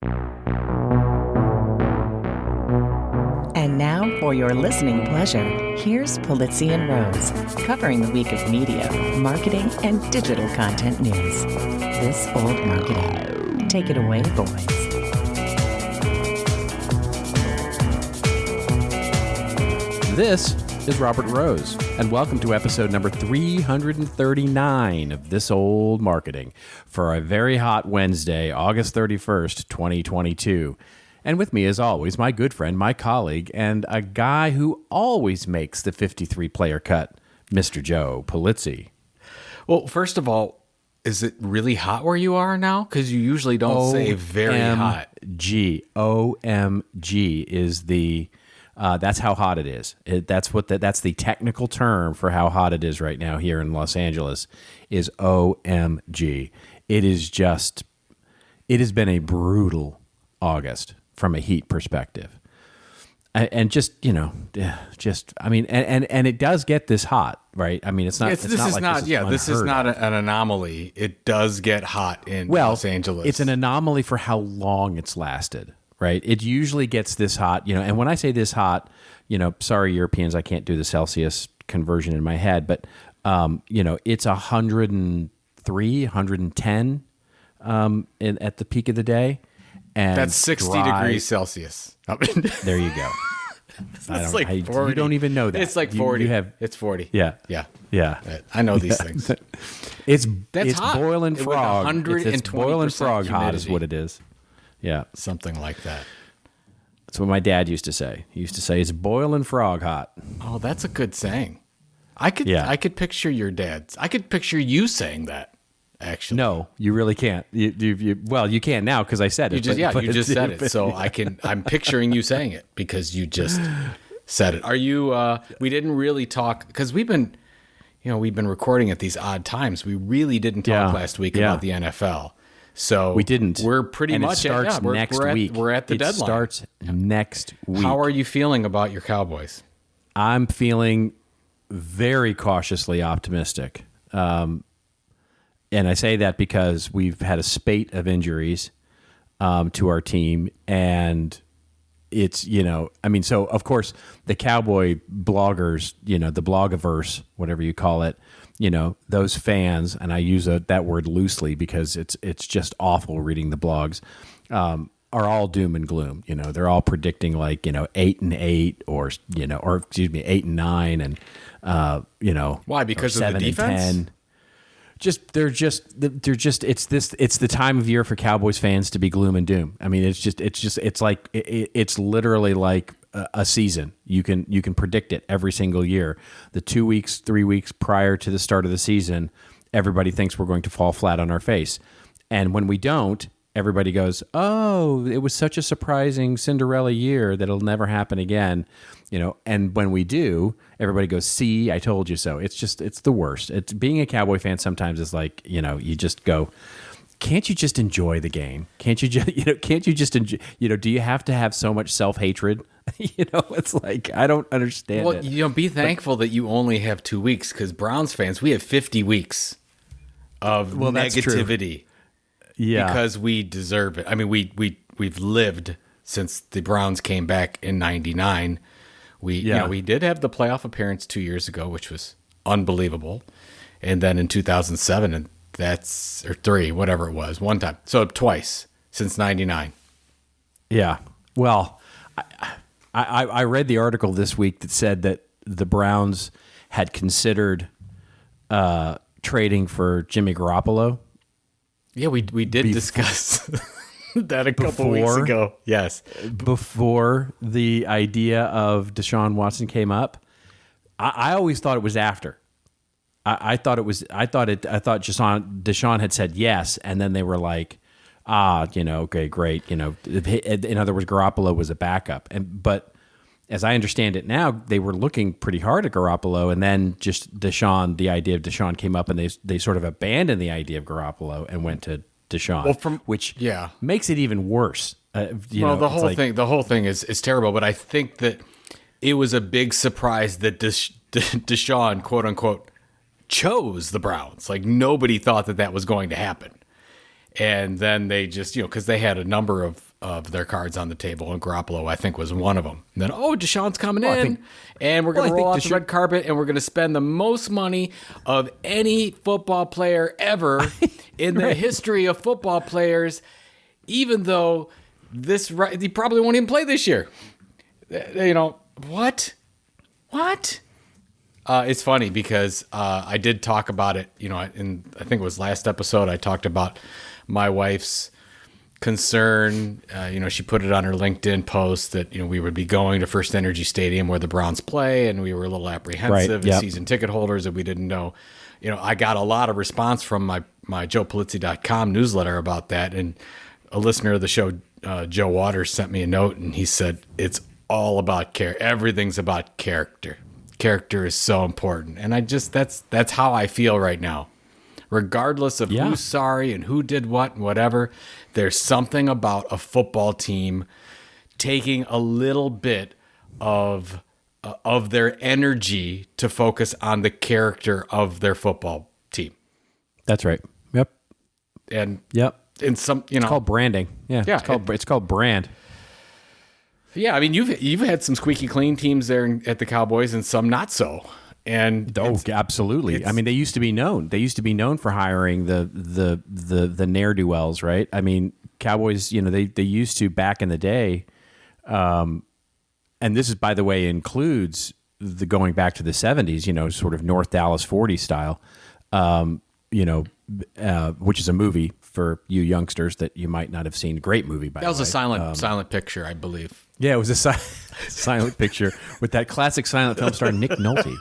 And now, for your listening pleasure, here's Polizzi and Rose, covering the week of media, marketing, and digital content news. This Old Marketing. Take it away, boys. This is Robert Rose, and welcome to episode number 339 of This Old Marketing for a very hot Wednesday, August 31st, 2022. And with me, as always, my good friend, my colleague, and a guy who always makes the 53-player cut, Mr. Joe Polizzi. Well, first of all, is it really hot where you are now? Because you usually don't say very hot. OMG is the... that's how hot it is. That's the technical term for how hot it is right now here in Los Angeles is OMG. It has been a brutal August from a heat perspective. And it does get this hot, right? I mean, it's not. This is not an anomaly. It does get hot in Los Angeles. It's an anomaly for how long it's lasted. Right. It usually gets this hot, and when I say this hot, sorry, Europeans, I can't do the Celsius conversion in my head, but, it's 103, 110 at the peak of the day. And that's 60 degrees Celsius. There you go. It's like 40. You don't even know that. It's like 40. It's 40. Yeah. I know these things. It's hot. boiling frog. It's boiling frog humidity. hot is what it is. Yeah. Something like that. That's what my dad used to say. He used to say, it's boiling frog hot. Oh, that's a good saying. I could picture your dad's. I could picture you saying that, actually. No, you really can't. You can now because I said it. You just said it. So I'm picturing you saying it because you just said it. Are you, we didn't really talk, because we've been recording at these odd times. We really didn't talk last week about the NFL. So we didn't. We're pretty much starts next week. We're at the deadline. It starts next week. How are you feeling about your Cowboys? I'm feeling very cautiously optimistic. And I say that because we've had a spate of injuries to our team, and it's, so of course the Cowboy bloggers, the blogiverse, whatever you call it, those fans, and I use that word loosely because it's just awful reading the blogs, are all doom and gloom. They're all predicting 8-8 or 8-9 and why? Because of the 7-10. They're just it's the time of year for Cowboys fans to be gloom and doom. I mean, it's literally like a season. You can predict it every single year. The 2 weeks, 3 weeks prior to the start of the season, everybody thinks we're going to fall flat on our face. And when we don't, everybody goes, "Oh, it was such a surprising Cinderella year that it'll never happen again." And when we do, everybody goes, "See, I told you so." It's the worst. It's being a Cowboy fan sometimes is like, you just go, can't you just enjoy the game? Can't you just enjoy, do you have to have so much self-hatred? It's like, I don't understand it. Well, be thankful that you only have 2 weeks, because Browns fans, we have 50 weeks of negativity. Yeah. Because we deserve it. I mean, we've lived since the Browns came back in 99. We did have the playoff appearance 2 years ago, which was unbelievable. And then in 2007, and or 3, whatever it was, one time. So twice since 99. Yeah. Well, I read the article this week that said that the Browns had considered trading for Jimmy Garoppolo. Yeah, we did discuss that a couple weeks ago. Yes. Before the idea of Deshaun Watson came up. I always thought it was after. I thought Deshaun had said yes, and then they were like, okay, great. In other words, Garoppolo was a backup. But as I understand it now, they were looking pretty hard at Garoppolo, and then just Deshaun, the idea of Deshaun came up, and they sort of abandoned the idea of Garoppolo and went to Deshaun, which makes it even worse. The whole thing is terrible, but I think that it was a big surprise that Deshaun, quote unquote, chose the Browns. Like, nobody thought that was going to happen. And then they just, because they had a number of of their cards on the table, and Garoppolo, I think, was one of them. And then, Deshaun's coming in, and we're going to roll out the red carpet, and we're going to spend the most money of any football player ever in the history of football players, even though he probably won't even play this year. What? It's funny because I did talk about it, in I think it was last episode, I talked about my wife's concern. She put it on her LinkedIn post that, we would be going to First Energy Stadium where the Browns play, and we were a little apprehensive as season ticket holders that we didn't know. I got a lot of response from my joepulizzi.com newsletter about that, and a listener of the show, Joe Waters, sent me a note, and he said, it's all about care. Everything's about character. Character is so important. And that's how I feel right now. Regardless of who's sorry and who did what and whatever, there's something about a football team taking a little bit of their energy to focus on the character of their football team. That's right. Yep. And in some, it's called branding. Yeah. It's called brand. Yeah, I mean, you've had some squeaky clean teams there at the Cowboys, and some not so. And absolutely. I mean, they used to be known. They used to be known for hiring the ne'er-do-wells, right? I mean, Cowboys, they used to back in the day, and this is, by the way, includes the going back to the 70s, sort of North Dallas 40 style, which is a movie for you youngsters that you might not have seen. Great movie, by the way. That was a silent picture, I believe. Yeah, it was a silent picture with that classic silent film star Nick Nolte.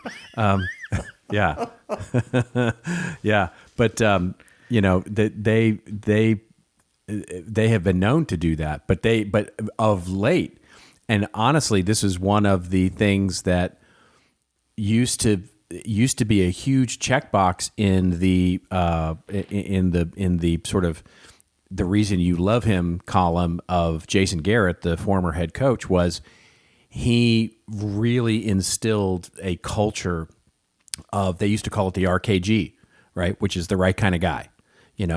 Yeah, yeah, but they have been known to do that, but of late, and honestly, this is one of the things that used to be a huge checkbox in the sort of the reason you love him column of Jason Garrett, the former head coach, was he really instilled a culture of, they used to call it the RKG, right? Which is the right kind of guy,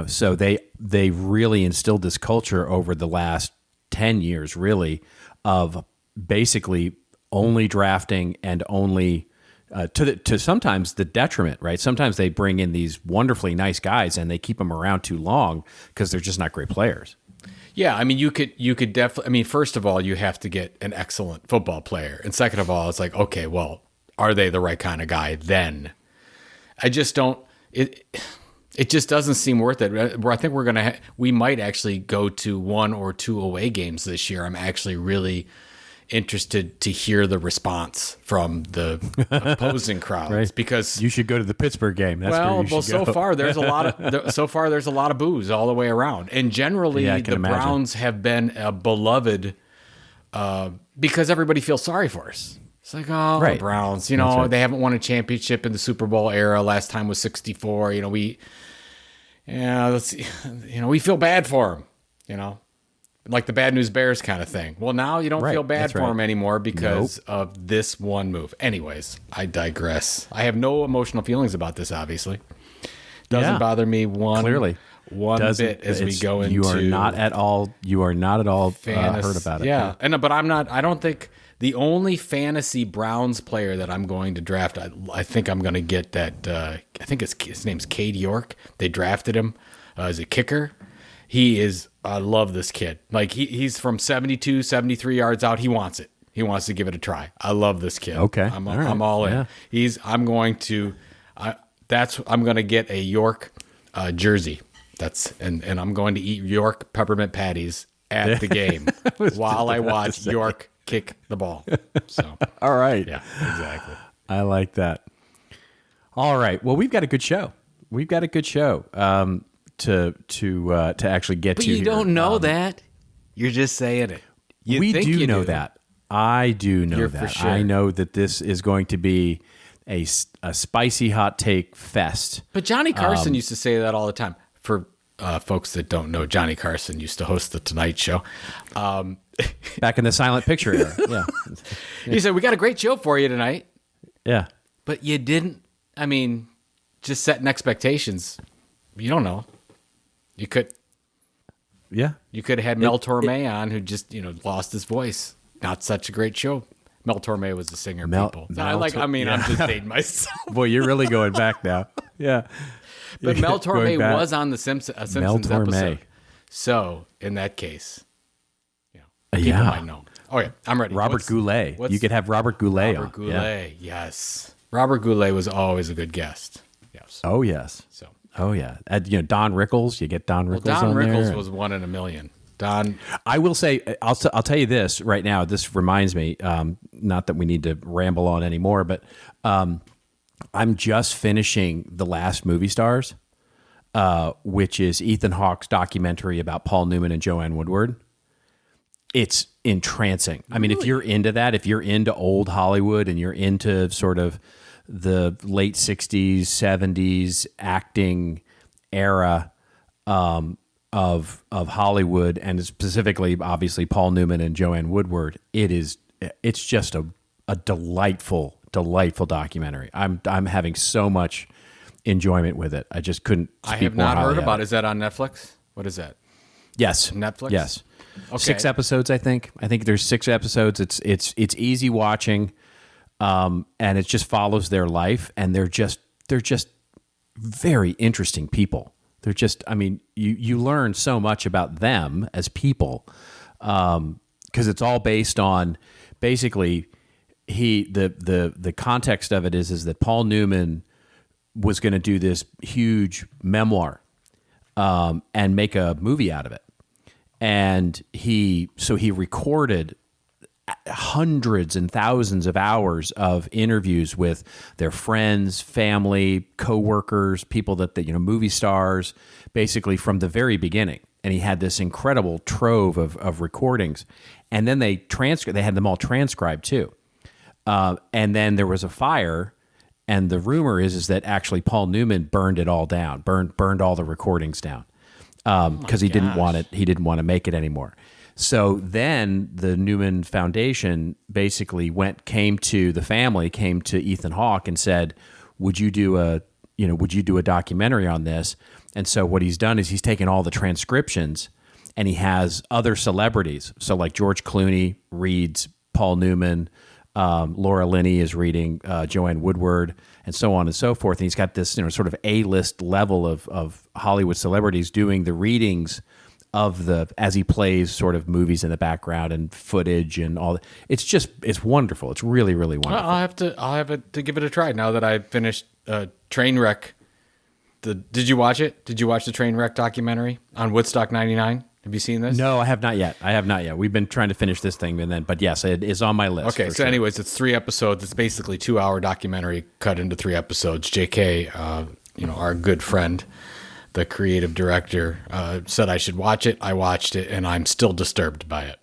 so they really instilled this culture over the last 10 years, really, of basically only drafting and only to sometimes the detriment, right? Sometimes they bring in these wonderfully nice guys and they keep them around too long because they're just not great players. Yeah, I mean, you could definitely. I mean, first of all, you have to get an excellent football player, and second of all, it's like, okay, well, are they the right kind of guy? Then, I just don't. It just doesn't seem worth it. I think we might actually go to 1 or 2 away games this year. I'm actually really interested to hear the response from the opposing crowds, right? Because you should go to the Pittsburgh game. So far there's a lot of boos all the way around, and generally the Browns have been beloved because everybody feels sorry for us. It's like, the Browns, right. They haven't won a championship in the Super Bowl era. Last time was '64. We feel bad for them. Like the Bad News Bears kind of thing. Well, now you don't feel bad for them anymore because of this one move. Anyways, I digress. I have no emotional feelings about this, obviously. Doesn't bother me one bit as we go into... You are not at all hurt about it. Yeah, but I'm not... I don't think... The only fantasy Browns player that I'm going to draft, I think I'm going to get that... I think his name's Cade York. They drafted him as a kicker. He is... I love this kid. Like he's from 72, 73 yards out. He wants it. He wants to give it a try. I love this kid. Okay. I'm all in. Yeah. I'm going to get a York jersey. And I'm going to eat York peppermint patties at the game while I watch York kick the ball. So, all right. Yeah, exactly. I like that. All right. Well, we've got a good show. To actually get but to. But you don't know that. You're just saying it. We do know that. I do know that. For sure. I know that this is going to be a spicy hot take fest. But Johnny Carson used to say that all the time. For folks that don't know, Johnny Carson used to host the Tonight Show. Back in the silent picture era. Yeah. He said, "We got a great show for you tonight." Yeah. But you didn't. I mean, just setting expectations. You don't know. You could. Yeah. You could have had Mel Torme on, who just, lost his voice. Not such a great show. Mel Torme was the singer, people. I'm just dating myself. Boy, you're really going back now. Yeah. But Mel Torme was on the Simpsons episode. So, in that case, people might know. Oh, yeah, I'm ready. Robert Goulet. You could have Robert Goulet on. Robert Goulet, yes. Robert Goulet was always a good guest. Yes. Oh, yes. Oh, yeah. Don Rickles. You get Don Rickles Don on Rickles there. was 1 in a million. I will say, I'll tell you this right now. This reminds me, not that we need to ramble on anymore, but I'm just finishing The Last Movie Stars, which is Ethan Hawke's documentary about Paul Newman and Joanne Woodward. It's entrancing. I mean, if you're into that, if you're into old Hollywood and you're into sort of the late 60s, 70s acting era, of Hollywood, and specifically, obviously, Paul Newman and Joanne Woodward, it's just a delightful documentary. I'm having so much enjoyment with it. I just couldn't. I have not heard about it. Is that on Netflix? What is that? Yes, Netflix. Yes, okay. 6 episodes. I think there's 6 episodes. It's easy watching, and it just follows their life, and they're just very interesting people. They're just, I mean, you learn so much about them as people, because it's all based on basically the context of it is that Paul Newman was going to do this huge memoir and make a movie out of it, and he recorded hundreds and thousands of hours of interviews with their friends, family, coworkers, people that movie stars, basically from the very beginning. And he had this incredible trove of recordings, and then they had them all transcribed too. And then there was a fire, and the rumor is that actually Paul Newman burned it all down, burned all the recordings down, because he didn't want it. He didn't want to make it anymore. So then the Newman Foundation basically came to Ethan Hawke and said, would you do a documentary on this? And so what he's done is he's taken all the transcriptions, and he has other celebrities. So like George Clooney reads Paul Newman, Laura Linney is reading Joanne Woodward, and so on and so forth. And he's got this sort of A-list level of Hollywood celebrities doing the readings as he plays sort of movies in the background and footage and all that. It's wonderful. It's really, really wonderful. I'll have to give it a try now that I've finished Trainwreck. Did you watch it? Did you watch the Trainwreck documentary on Woodstock 99? Have you seen this? No, I have not yet. We've been trying to finish this thing, but yes, it is on my list. Okay, so anyways, it's 3 episodes. It's basically 2-hour documentary cut into 3 episodes. JK, our good friend, the creative director, said I should watch it. I watched it, and I'm still disturbed by it,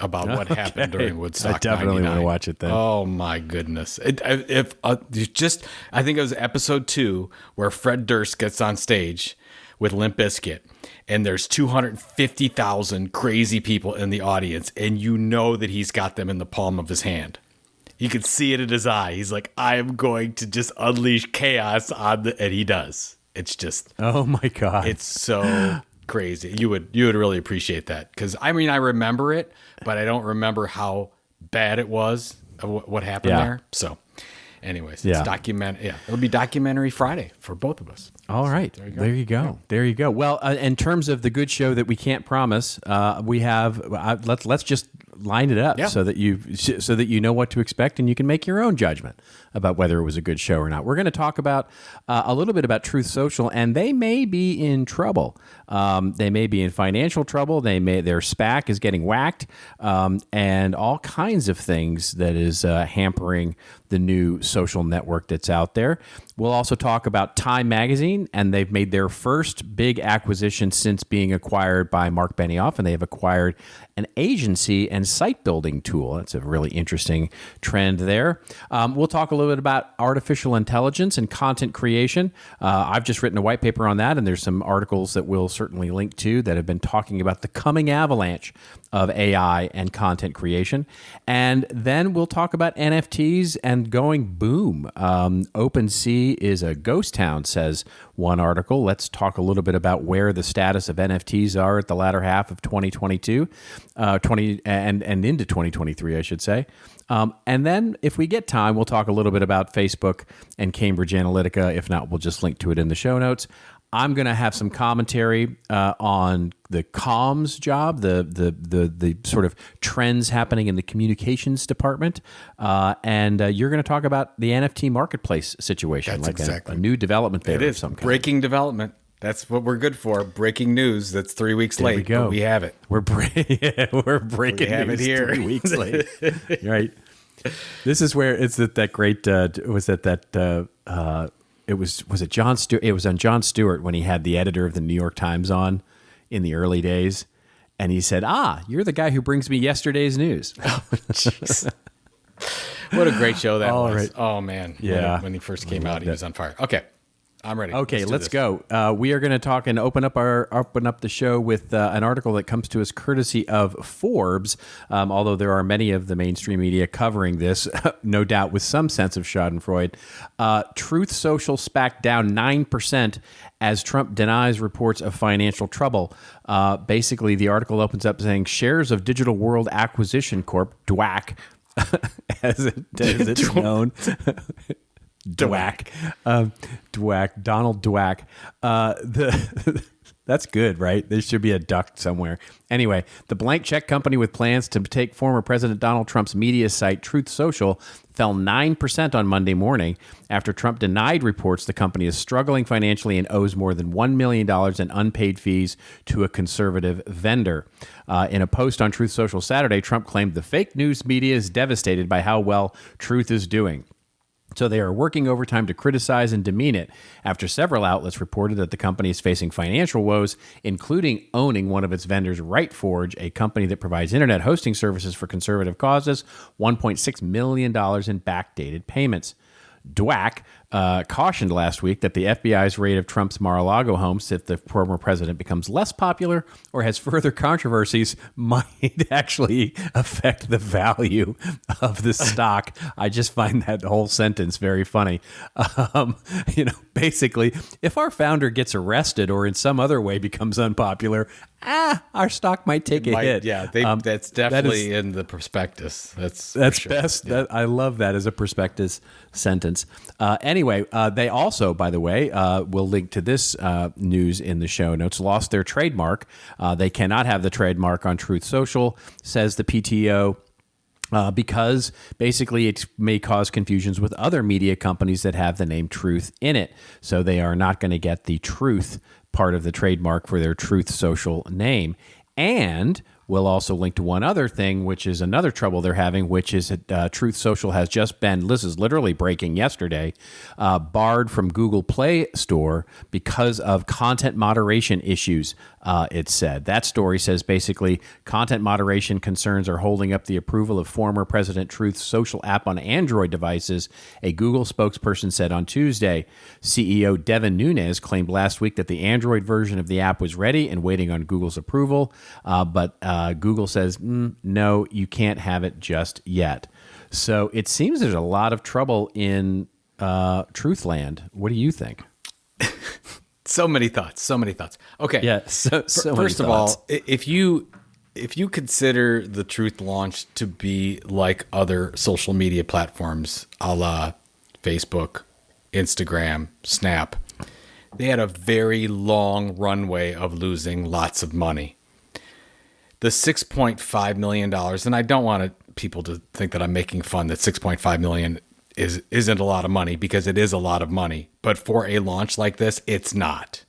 about what happened during Woodstock. I definitely 99. want to watch it then. Oh my goodness! I think it was episode 2 where Fred Durst gets on stage with Limp Bizkit, and there's 250,000 crazy people in the audience, and you know that he's got them in the palm of his hand. You can see it in his eye. He's like, I am going to just unleash chaos and he does. It's just, oh my God. It's so crazy. You would really appreciate that. Because I remember it, but I don't remember how bad it was, what happened there. So anyways, it's it'll be Documentary Friday for both of us. All right. There you go. Well, in terms of the good show that we can't promise, we have, let's just line it up so that you know what to expect, and you can make your own judgment about whether it was a good show or not. We're going to talk about a little bit about Truth Social, and they may be in trouble. They may be in financial trouble. Their SPAC is getting whacked, and all kinds of things that is hampering the new social network that's out there. We'll also talk about Time Magazine, and they've made their first big acquisition since being acquired by Mark Benioff, and they have acquired an agency and site building tool. That's a really interesting trend there. We'll talk a little bit about artificial intelligence and content creation. I've just written a white paper on that, and there's some articles that we'll certainly link to that have been talking about the coming avalanche of AI and content creation. And then we'll talk about NFTs and going boom. OpenSea is a ghost town, says one article. Let's talk a little bit about where the status of NFTs are at the latter half of 2022, and into 2023, I should say. And then if we get time, we'll talk a little bit about Facebook and Cambridge Analytica. If not, we'll just link to it in the show notes. I'm going to have some commentary on the comms job, the sort of trends happening in the communications department, and you're going to talk about the NFT Marketplace situation. That's exactly a new development there. It is of some kind. Breaking development. That's what we're good for. Breaking news. That's 3 weeks There late. we go. But we have it. We're breaking We have news it here. 3 weeks late. Right. This is where it's that great. Was it Jon Stewart? It was on Jon Stewart when he had the editor of the New York Times on in the early days, and he said, "You're the guy who brings me yesterday's news." Jeez. What a great show that was. Right. Oh man. Yeah. When he first came out, he was on fire. Okay. I'm ready. Okay, let's do go. We are going to talk and open up the show with an article that comes to us courtesy of Forbes. Although there are many of the mainstream media covering this, no doubt with some sense of Schadenfreude. Truth Social SPAC down 9% as Trump denies reports of financial trouble. Basically, the article opens up saying shares of Digital World Acquisition Corp (DWAC), as it's known. Dwack. Donald Dwack. That's good, right? There should be a duck somewhere. Anyway, the blank check company with plans to take former President Donald Trump's media site Truth Social fell 9% on Monday morning after Trump denied reports the company is struggling financially and owes more than $1 million in unpaid fees to a conservative vendor. In a post on Truth Social Saturday, Trump claimed the fake news media is devastated by how well Truth is doing. So they are working overtime to criticize and demean it after several outlets reported that the company is facing financial woes, including owning one of its vendors, RightForge, a company that provides internet hosting services for conservative causes, $1.6 million in backdated payments. Dwack cautioned last week that the FBI's raid of Trump's Mar-a-Lago home, if the former president becomes less popular or has further controversies, might actually affect the value of the stock. I just find that whole sentence very funny. Basically, if our founder gets arrested or in some other way becomes unpopular, our stock might take a hit. Yeah, that's definitely in the prospectus. That's sure. best. Yeah. I love that as a prospectus sentence. Anyway, they also, by the way, will link to this news in the show notes, lost their trademark. They cannot have the trademark on Truth Social, says the PTO. Because basically it may cause confusions with other media companies that have the name Truth in it. So they are not going to get the Truth part of the trademark for their Truth Social name. And we'll also link to one other thing, which is another trouble they're having, which is that Truth Social has just been, this is literally breaking yesterday, barred from Google Play Store because of content moderation issues, it said. That story says basically content moderation concerns are holding up the approval of former President Truth's social app on Android devices, a Google spokesperson said on Tuesday. CEO Devin Nunes claimed last week that the Android version of the app was ready and waiting on Google's approval, but Google says, no, you can't have it just yet. So it seems there's a lot of trouble in Truthland. What do you think? So many thoughts. Okay. Yeah. So first of all, if you consider the Truth launch to be like other social media platforms, a la Facebook, Instagram, Snap, they had a very long runway of losing lots of money. The $6.5 million, and I don't want people to think that I'm making fun that $6.5 million isn't a lot of money, because it is a lot of money. But for a launch like this, it's not.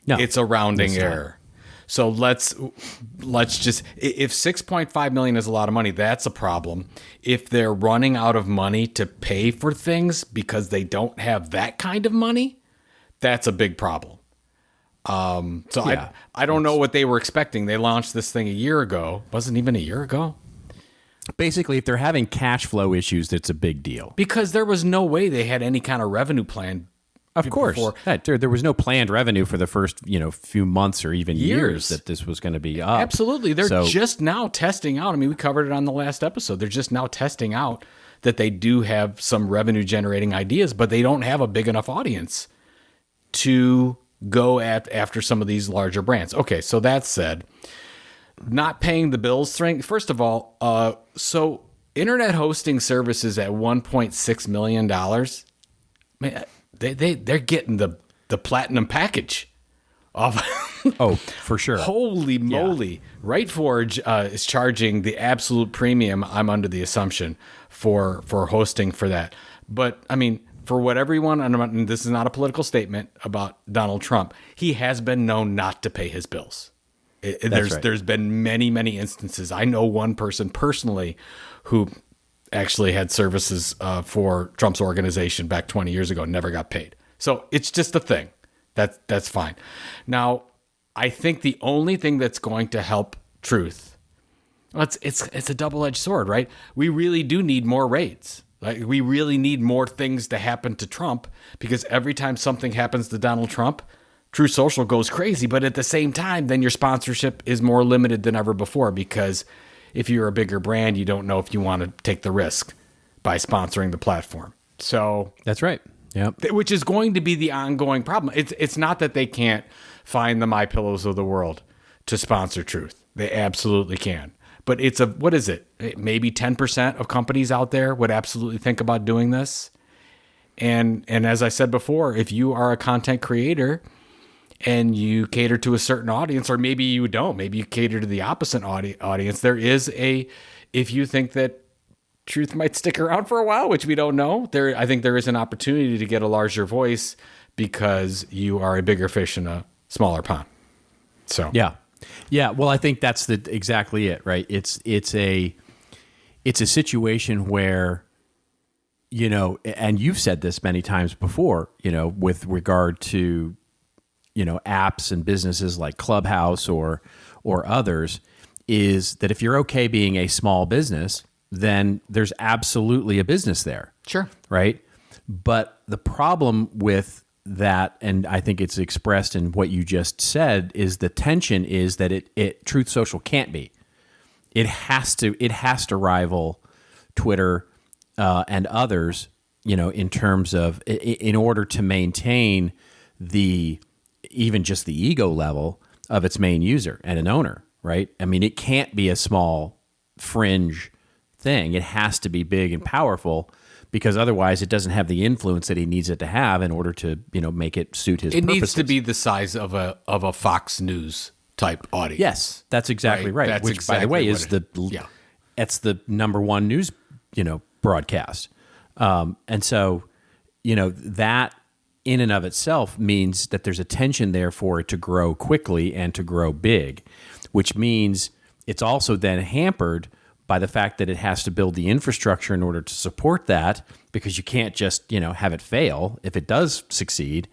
No, it's a rounding error. So let's just, if $6.5 million is a lot of money, that's a problem. If they're running out of money to pay for things because they don't have that kind of money, that's a big problem. I don't know what they were expecting. They launched this thing a year ago. Wasn't even a year ago. Basically, if they're having cash flow issues, that's a big deal. Because there was no way they had any kind of revenue plan Of course. before. There was no planned revenue for the first, few months or even years that this was going to be up. Absolutely. They're just now testing out. I mean, we covered it on the last episode. They're just now testing out that they do have some revenue generating ideas, but they don't have a big enough audience to go after some of these larger brands. Okay, so that said, not paying the bills thing. First of all, so internet hosting services at $1.6 million, man, they're getting the platinum package off. Oh, for sure. Holy moly. Yeah. Rightforge is charging the absolute premium, I'm under the assumption, for hosting for that. But, I mean, for whatever you want, and this is not a political statement about Donald Trump, he has been known not to pay his bills. There's been many, many instances. I know one person personally who actually had services for Trump's organization back 20 years ago, never got paid. So it's just a thing. That's fine. Now, I think the only thing that's going to help Truth, it's a double-edged sword, right? We really do need more raids. Like, we really need more things to happen to Trump, because every time something happens to Donald Trump, Truth Social goes crazy. But at the same time, then your sponsorship is more limited than ever before, because if you're a bigger brand, you don't know if you want to take the risk by sponsoring the platform. So that's right. Yeah, which is going to be the ongoing problem. It's not that they can't find the MyPillows of the world to sponsor Truth. They absolutely can. But what is it? Maybe 10% of companies out there would absolutely think about doing this. And as I said before, if you are a content creator and you cater to a certain audience, or maybe you don't, maybe you cater to the opposite audience, if you think that Truth might stick around for a while, which we don't know, I think there is an opportunity to get a larger voice because you are a bigger fish in a smaller pond. So yeah. Well, I think that's exactly it, right? It's a situation where, and you've said this many times before, with regard to, apps and businesses like Clubhouse or others, is that if you're okay being a small business, then there's absolutely a business there. Sure. Right? But the problem with that, and I think it's expressed in what you just said, is the tension is that Truth Social can't be. It has to rival Twitter and others, in terms of, in order to maintain even just the ego level of its main user and an owner, right? I mean, it can't be a small fringe thing. It has to be big and powerful, because otherwise it doesn't have the influence that he needs it to have in order to, make it suit his purposes. It needs to be the size of a Fox News type audience. Yes, that's exactly right. That's which, exactly by the way, is it's the number one news, broadcast. And so, that in and of itself means that there's a tension there for it to grow quickly and to grow big, which means it's also then hampered by the fact that it has to build the infrastructure in order to support that, because you can't just, have it fail if it does succeed.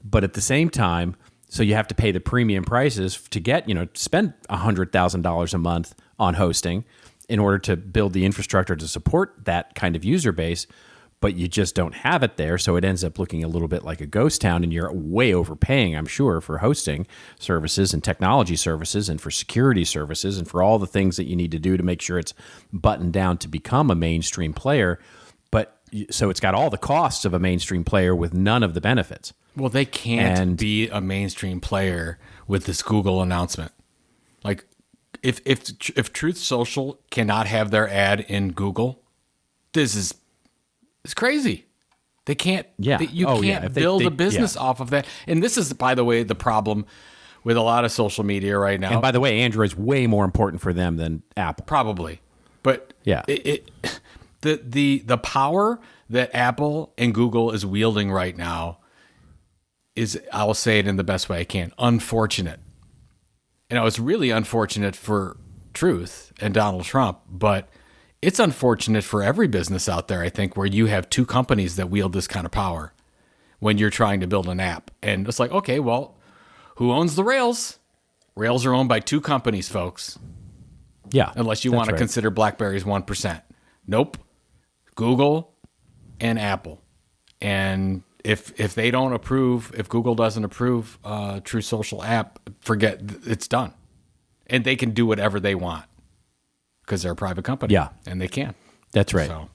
But at the same time, so you have to pay the premium prices to get, spend $100,000 a month on hosting in order to build the infrastructure to support that kind of user base, but you just don't have it there. So it ends up looking a little bit like a ghost town, and you're way overpaying, I'm sure, for hosting services and technology services and for security services and for all the things that you need to do to make sure it's buttoned down to become a mainstream player. But so it's got all the costs of a mainstream player with none of the benefits. Well, they can't be a mainstream player with this Google announcement. Like, if Truth Social cannot have their ad in Google, it's crazy. They can't. Yeah. You can't build a business off of that. And this is, by the way, the problem with a lot of social media right now. And by the way, Android's way more important for them than Apple. Probably, but yeah, the power that Apple and Google is wielding right now is, I will say it in the best way I can, unfortunate. And it's really unfortunate for Truth and Donald Trump, but it's unfortunate for every business out there, I think, where you have two companies that wield this kind of power when you're trying to build an app. And it's like, okay, well, who owns the Rails? Rails are owned by two companies, folks. Yeah. Unless you want to consider BlackBerry's 1%. Nope. Google and Apple. And if they don't approve, if Google doesn't approve Truth Social app, forget, it's done. And they can do whatever they want because they're a private company. Yeah. And they can. That's right. So.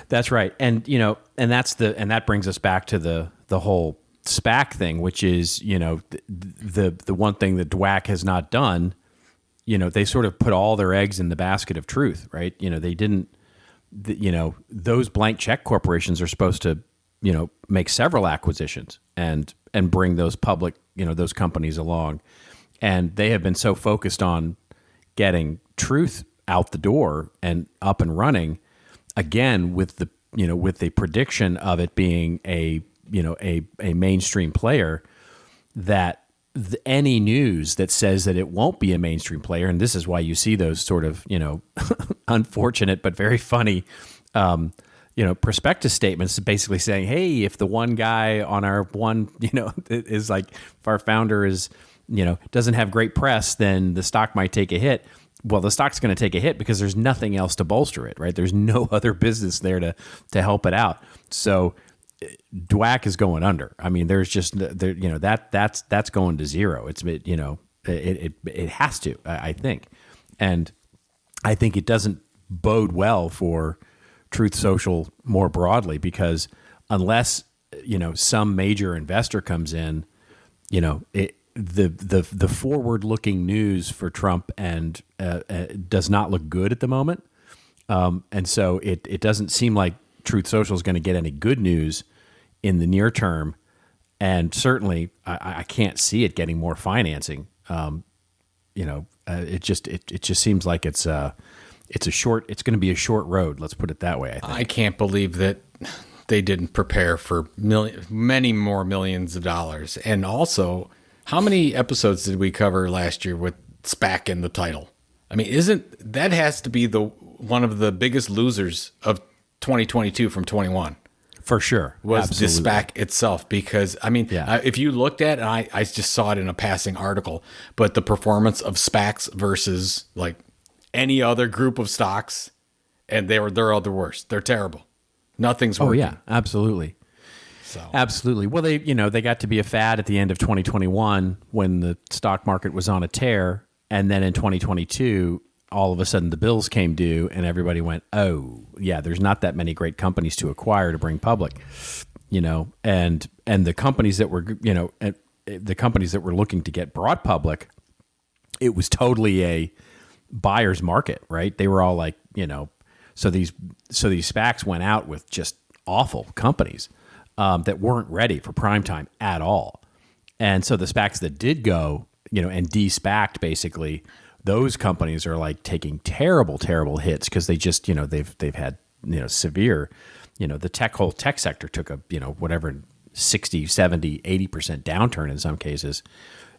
That's right. And, and that brings us back to the whole SPAC thing, which is, the one thing that DWAC has not done, they sort of put all their eggs in the basket of Truth, right? They didn't, those blank check corporations are supposed to, make several acquisitions and bring those public, those companies along. And they have been so focused on getting Truth out the door and up and running, again, with the prediction of it being a mainstream player, that any news that says that it won't be a mainstream player, and this is why you see those sort of, unfortunate but very funny, prospectus statements basically saying, hey, if the one guy on our one, is like, if our founder is, doesn't have great press, then the stock might take a hit. Well, the stock's going to take a hit because there's nothing else to bolster it, right? There's no other business there to help it out. So DWAC is going under. I mean, there's just that's going to zero. It's it has to, I think, and I think it doesn't bode well for Truth Social more broadly, because unless some major investor comes in, the forward-looking news for Trump and does not look good at the moment, and so it doesn't seem like Truth Social is going to get any good news in the near term, and certainly I can't see it getting more financing. It just seems like it's going to be a short road. Let's put it that way. I think. I can't believe that they didn't prepare for many more millions of dollars, and also, how many episodes did we cover last year with SPAC in the title? I mean, that has to be one of the biggest losers of 2022 from 21? For sure. Was Absolutely. the SPAC itself, because, I mean, if you looked at, and I just saw it in a passing article, but the performance of SPACs versus like any other group of stocks, and they're all the worst. They're terrible. Nothing's working. Oh yeah, absolutely. So. Absolutely. Well, they got to be a fad at the end of 2021 when the stock market was on a tear, and then in 2022, all of a sudden the bills came due, and everybody went, "Oh, yeah, there's not that many great companies to acquire to bring public," and the companies that were, the companies that were looking to get brought public, it was totally a buyer's market, right? They were all like, so these SPACs went out with just awful companies. That weren't ready for prime time at all. And so the SPACs that did go, and de-SPACed, basically, those companies are like taking terrible, terrible hits because they just, they've had, severe, the whole tech sector took a, whatever, 60, 70, 80% downturn in some cases.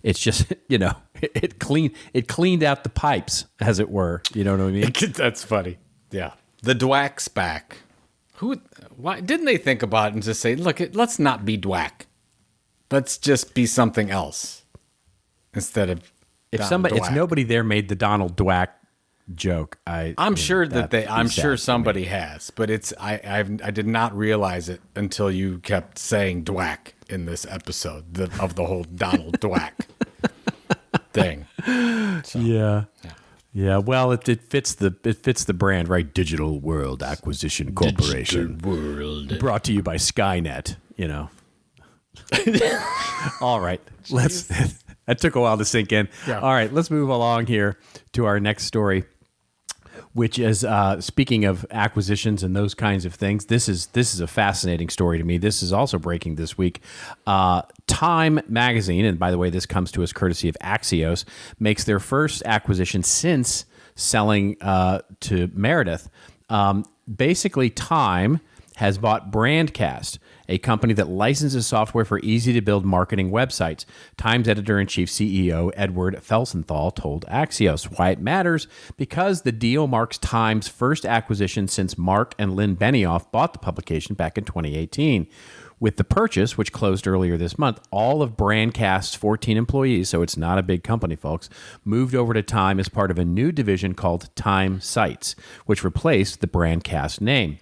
It's just, it cleaned out the pipes, as it were. You know what I mean? That's funny. Yeah. The DWAC SPAC. Why didn't they think about it and just say, look, let's not be DWAC. Let's just be something else instead of if nobody there made the Donald DWAC joke, I'm sure somebody has, but I did not realize it until you kept saying DWAC in this episode of the whole Donald DWAC thing. So, yeah. Yeah, well, it fits the brand, right? Digital World Acquisition Corporation. Digital World. Brought to you by Skynet, All right. That took a while to sink in. Yeah. All right, let's move along here to our next story, which is speaking of acquisitions and those kinds of things. This is a fascinating story to me. This is also breaking this week. Time magazine, and by the way, this comes to us courtesy of Axios, makes their first acquisition since selling to Meredith. Basically, Time has bought Brandcast, a company that licenses software for easy-to-build marketing websites. Time's editor-in-chief CEO Edward Felsenthal told Axios why it matters: because the deal marks Time's first acquisition since Mark and Lynn Benioff bought the publication back in 2018. With the purchase, which closed earlier this month, all of Brandcast's 14 employees, so it's not a big company, folks, moved over to Time as part of a new division called Time Sites, which replaced the Brandcast name.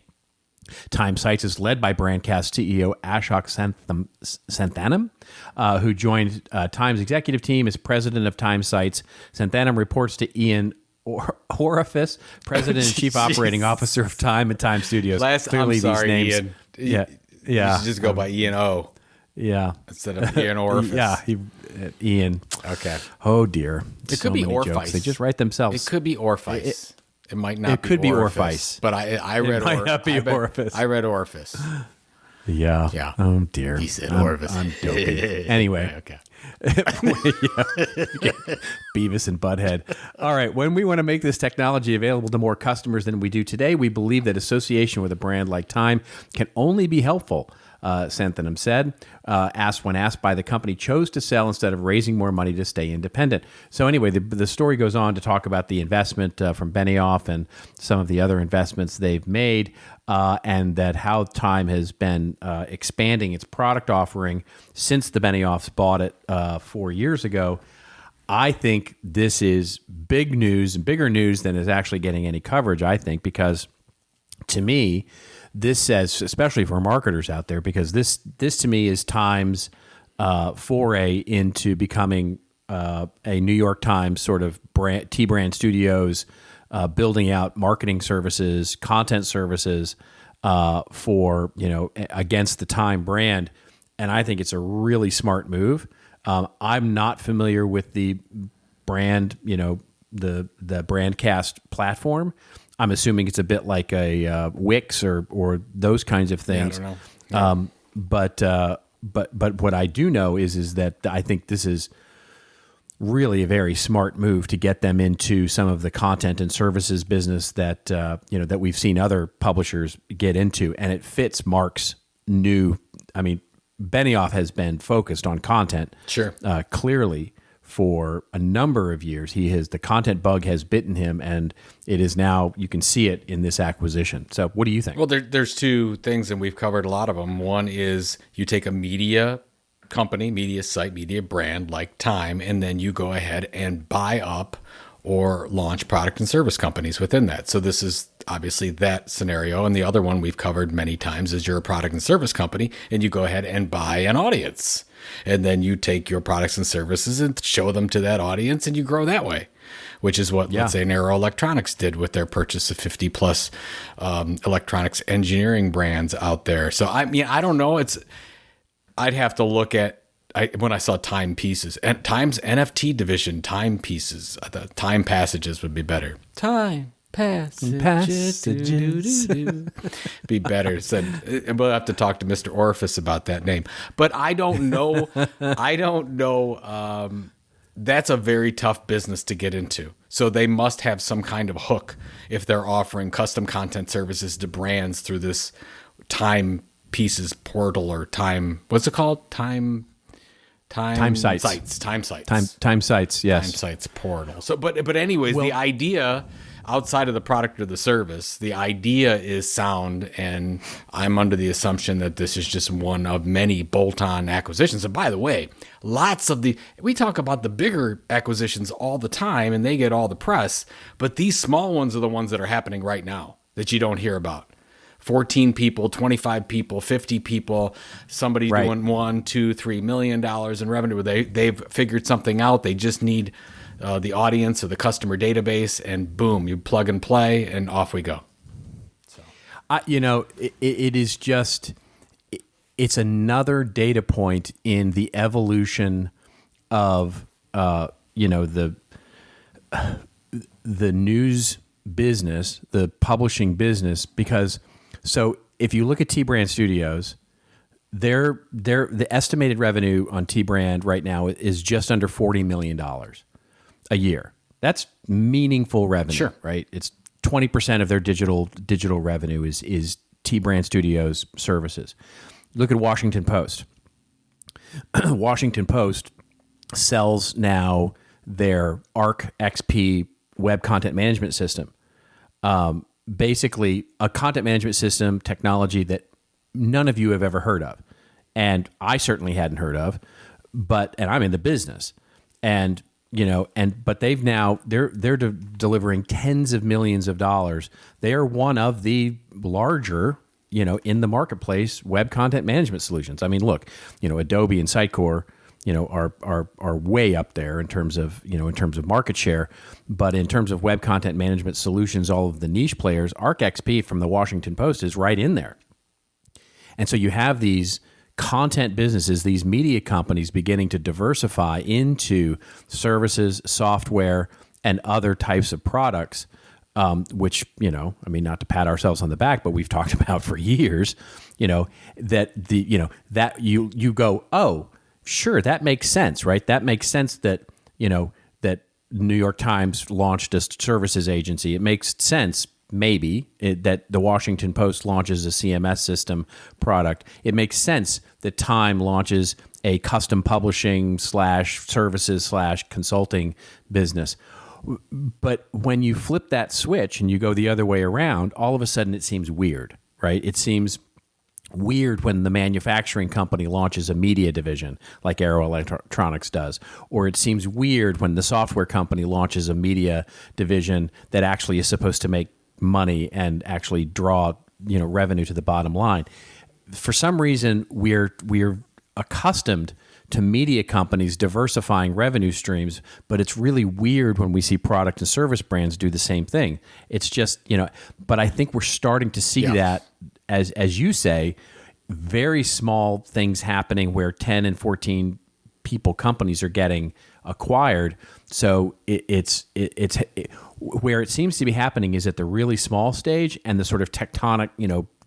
Time Sites is led by Brandcast CEO Ashok Santhanam, who joined Time's executive team as president of Time Sites. Santhanam reports to Ian Orifice, president and chief operating officer of Time and Time Studios. Clearly, I'm sorry, these names, Ian. You should just go by Ian O. Yeah. Instead of Ian Orifice. Ian. Okay. Oh, dear. It could be Orifice. Jokes. They just write themselves. It could be Orifice. It might not. It could be Orifice, but I read. It might not be Orifice. I read Orifice. Yeah. Yeah. Oh dear. He said Orifice. I'm joking. Anyway. Okay. Beavis and Butthead. All right. When we want to make this technology available to more customers than we do today, we believe that association with a brand like Time can only be helpful. Santhanam said, when asked by the company, chose to sell instead of raising more money to stay independent. So anyway, the story goes on to talk about the investment from Benioff and some of the other investments they've made, and that how Time has been expanding its product offering since the Benioffs bought it 4 years ago. I think this is big news, bigger news than is actually getting any coverage, I think, because to me, this says, especially for marketers out there, because this to me is Time's foray into becoming a New York Times sort of T-brand studios, building out marketing services, content services for, against the Time brand. And I think it's a really smart move. I'm not familiar with the brand, the Brandcast platform. I'm assuming it's a bit like a Wix or those kinds of things. Yeah, I don't know. But what I do know is that I think this is really a very smart move to get them into some of the content and services business that that we've seen other publishers get into, and it fits Mark's new. I mean, Benioff has been focused on content, sure, clearly, for a number of years. The content bug has bitten him, and it is now, you can see it in this acquisition. So what do you think? Well, there's two things, and we've covered a lot of them. One is you take a media company, media site, media brand like Time, and then you go ahead and buy up or launch product and service companies within that. So this is obviously that scenario. And the other one we've covered many times is you're a product and service company, and you go ahead and buy an audience. And then you take your products and services and show them to that audience, and you grow that way, which is what, let's say, Narrow Electronics did with their purchase of 50 plus electronics engineering brands out there. So, I mean, I don't know. I'd have to look at, when I saw Time Pieces, and Time's NFT division, Time Pieces, the Time Passages would be better. Time Passages. Be better. Said, we'll have to talk to Mr. Orifice about that name. But I don't know. That's a very tough business to get into. So they must have some kind of hook if they're offering custom content services to brands through this Time Pieces portal or Time. What's it called? Time Sites. Time Sites. Time Sites. Yes. Time Sites portal. So, but anyways, the idea outside of the product or the service, the idea is sound, and I'm under the assumption that this is just one of many bolt-on acquisitions. And by the way, we talk about the bigger acquisitions all the time, and they get all the press, but these small ones are the ones that are happening right now that you don't hear about. 14 people, 25 people, 50 people, somebody doing $1, $2, $3 million in revenue. They've figured something out. They just need the audience or the customer database, and boom, you plug and play, and off we go. So, it is just, it's another data point in the evolution of, the news business, the publishing business, because so if you look at T-Brand Studios, the estimated revenue on T-Brand right now is just under $40 million a year. That's meaningful revenue, sure, right? It's 20% of their digital revenue is T-Brand Studios services. Look at Washington Post. Washington Post sells now their Arc XP web content management system. Basically a content management system technology that none of you have ever heard of. And I certainly hadn't heard of, and I'm in the business, but they've now, they're delivering tens of millions of dollars. They are one of the larger in the marketplace, web content management solutions. I mean, look, Adobe and Sitecore, are way up there in terms of market share, but in terms of web content management solutions, all of the niche players, ArcXP from the Washington Post is right in there. And so you have these content businesses, these media companies beginning to diversify into services, software, and other types of products, which, not to pat ourselves on the back, but we've talked about for years, that you go, oh, sure, that makes sense, right? That makes sense that, that New York Times launched a services agency. It makes sense, that the Washington Post launches a CMS system product. It makes sense that Time launches a custom publishing /services /consulting business. But when you flip that switch and you go the other way around, all of a sudden it seems weird, right? It seems weird when the manufacturing company launches a media division like Arrow Electronics does, or it seems weird when the software company launches a media division that actually is supposed to make money and actually draw revenue to the bottom line. For some reason, we're accustomed to media companies diversifying revenue streams, but it's really weird when we see product and service brands do the same thing. It's just, but I think we're starting to see that, as you say, very small things happening where 10 and 14 people companies are getting acquired. So it's where it seems to be happening is at the really small stage and the sort of tectonic,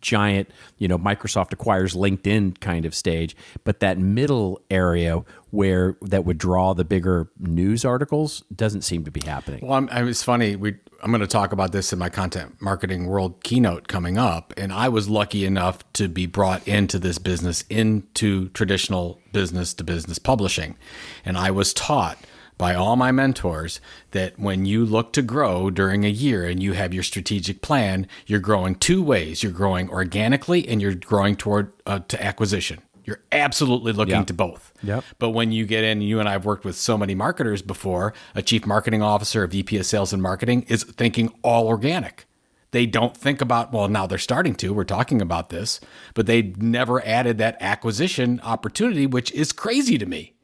giant, Microsoft acquires LinkedIn kind of stage. But that middle area where that would draw the bigger news articles doesn't seem to be happening. Well, it's funny. I'm going to talk about this in my Content Marketing World keynote coming up. And I was lucky enough to be brought into this business, into traditional business to business publishing. And I was taught by all my mentors that when you look to grow during a year and you have your strategic plan, you're growing two ways. You're growing organically and you're growing toward to acquisition. You're absolutely looking to both. Yep. But when you get in, you and I have worked with so many marketers before, a chief marketing officer, a VP of sales and marketing is thinking all organic. They don't think about, well, now they're starting to, we're talking about this, but they never added that acquisition opportunity, which is crazy to me.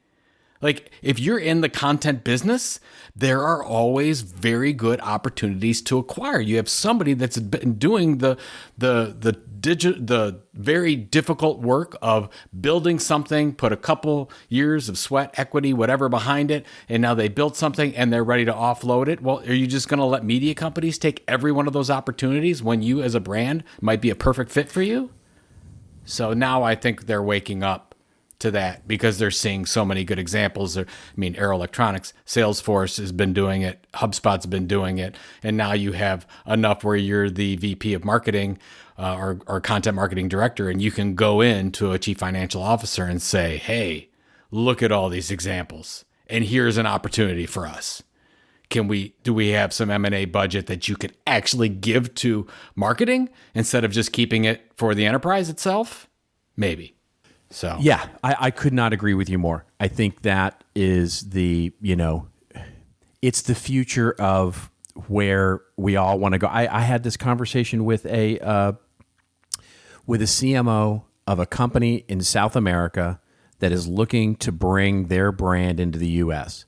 Like, if you're in the content business, there are always very good opportunities to acquire. You have somebody that's been doing the very difficult work of building something, put a couple years of sweat, equity, whatever behind it, and now they built something and they're ready to offload it. Well, are you just going to let media companies take every one of those opportunities when you as a brand might be a perfect fit for you? So now I think they're waking up to that because they're seeing so many good examples. Arrow Electronics, Salesforce has been doing it, HubSpot's been doing it, and now you have enough where you're the VP of marketing or content marketing director, and you can go in to a chief financial officer and say, hey, look at all these examples, and here's an opportunity for us. Do we have some M&A budget that you could actually give to marketing instead of just keeping it for the enterprise itself? Maybe. So yeah, I could not agree with you more. I think that is it's the future of where we all want to go. I had this conversation with a CMO of a company in South America that is looking to bring their brand into the U.S.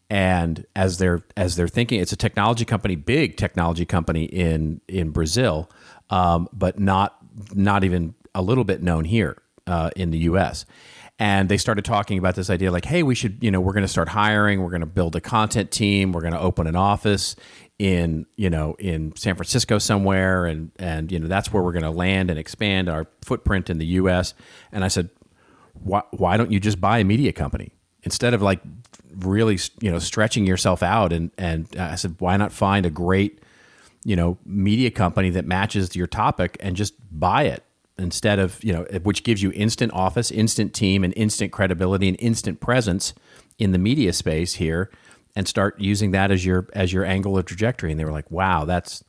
And as they're thinking, it's a technology company, big technology company in Brazil, but not even a little bit known here. In the U.S. And they started talking about this idea like, hey, we should, we're going to start hiring. We're going to build a content team. We're going to open an office in San Francisco somewhere. And that's where we're going to land and expand our footprint in the U.S. And I said, why don't you just buy a media company instead of like really, stretching yourself out? And I said, why not find a great, media company that matches your topic and just buy it? Instead of, which gives you instant office, instant team, and instant credibility and instant presence in the media space here, and start using that as your angle of trajectory. And they were like, wow, that's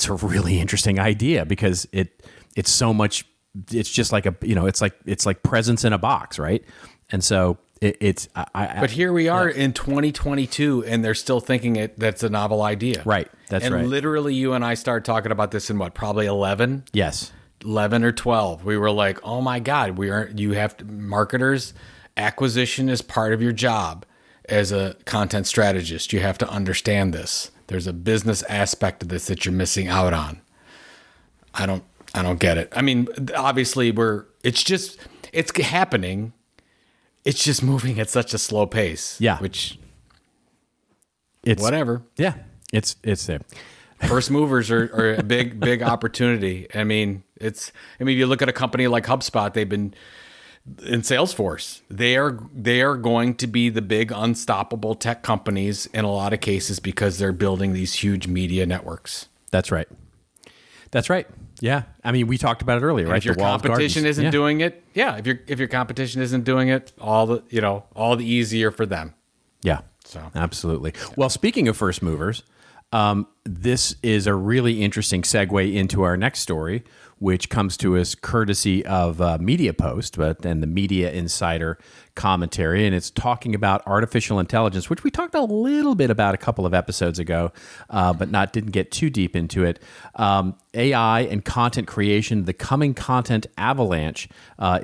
a really interesting idea because it's so much, it's just like it's like presence in a box, right? And so but here we are in 2022 and they're still thinking that's a novel idea. Right. That's right. And literally you and I started talking about this in probably 11? Yes. 11 or 12, we were like, oh my God, marketers, acquisition is part of your job as a content strategist. You have to understand this. There's a business aspect of this that you're missing out on. I don't get it. I mean, obviously it's happening. It's just moving at such a slow pace. Yeah. Which it's whatever. Yeah. It's there. First movers are a big opportunity. I mean, you look at a company like HubSpot, they've been in Salesforce. They are going to be the big unstoppable tech companies in a lot of cases because they're building these huge media networks. That's right. Yeah. I mean, we talked about it earlier, right? If your competition isn't doing it, if your competition isn't doing it, all the easier for them. Yeah. So absolutely. Well, speaking of first movers, this is a really interesting segue into our next story, which comes to us courtesy of Media Post, and the Media Insider commentary, and it's talking about artificial intelligence, which we talked a little bit about a couple of episodes ago, but didn't get too deep into it. AI and content creation, the coming content avalanche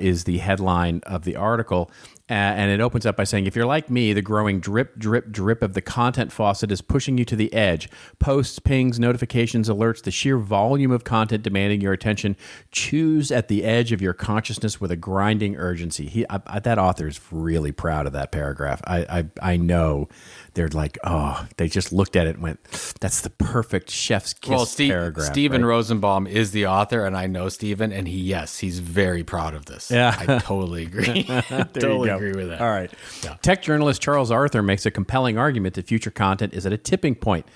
is the headline of the article. And it opens up by saying, if you're like me, the growing drip, drip, drip of the content faucet is pushing you to the edge. Posts, pings, notifications, alerts, the sheer volume of content demanding your attention chews at the edge of your consciousness with a grinding urgency. That author's really proud of that paragraph. I know they're like, oh, they just looked at it and went, that's the perfect chef's kiss paragraph. Stephen Rosenbaum is the author, and I know Stephen, and he's very proud of this. Yeah. I totally agree. Totally agree with that. All right. Yeah. Tech journalist Charles Arthur makes a compelling argument that future content is at a tipping point,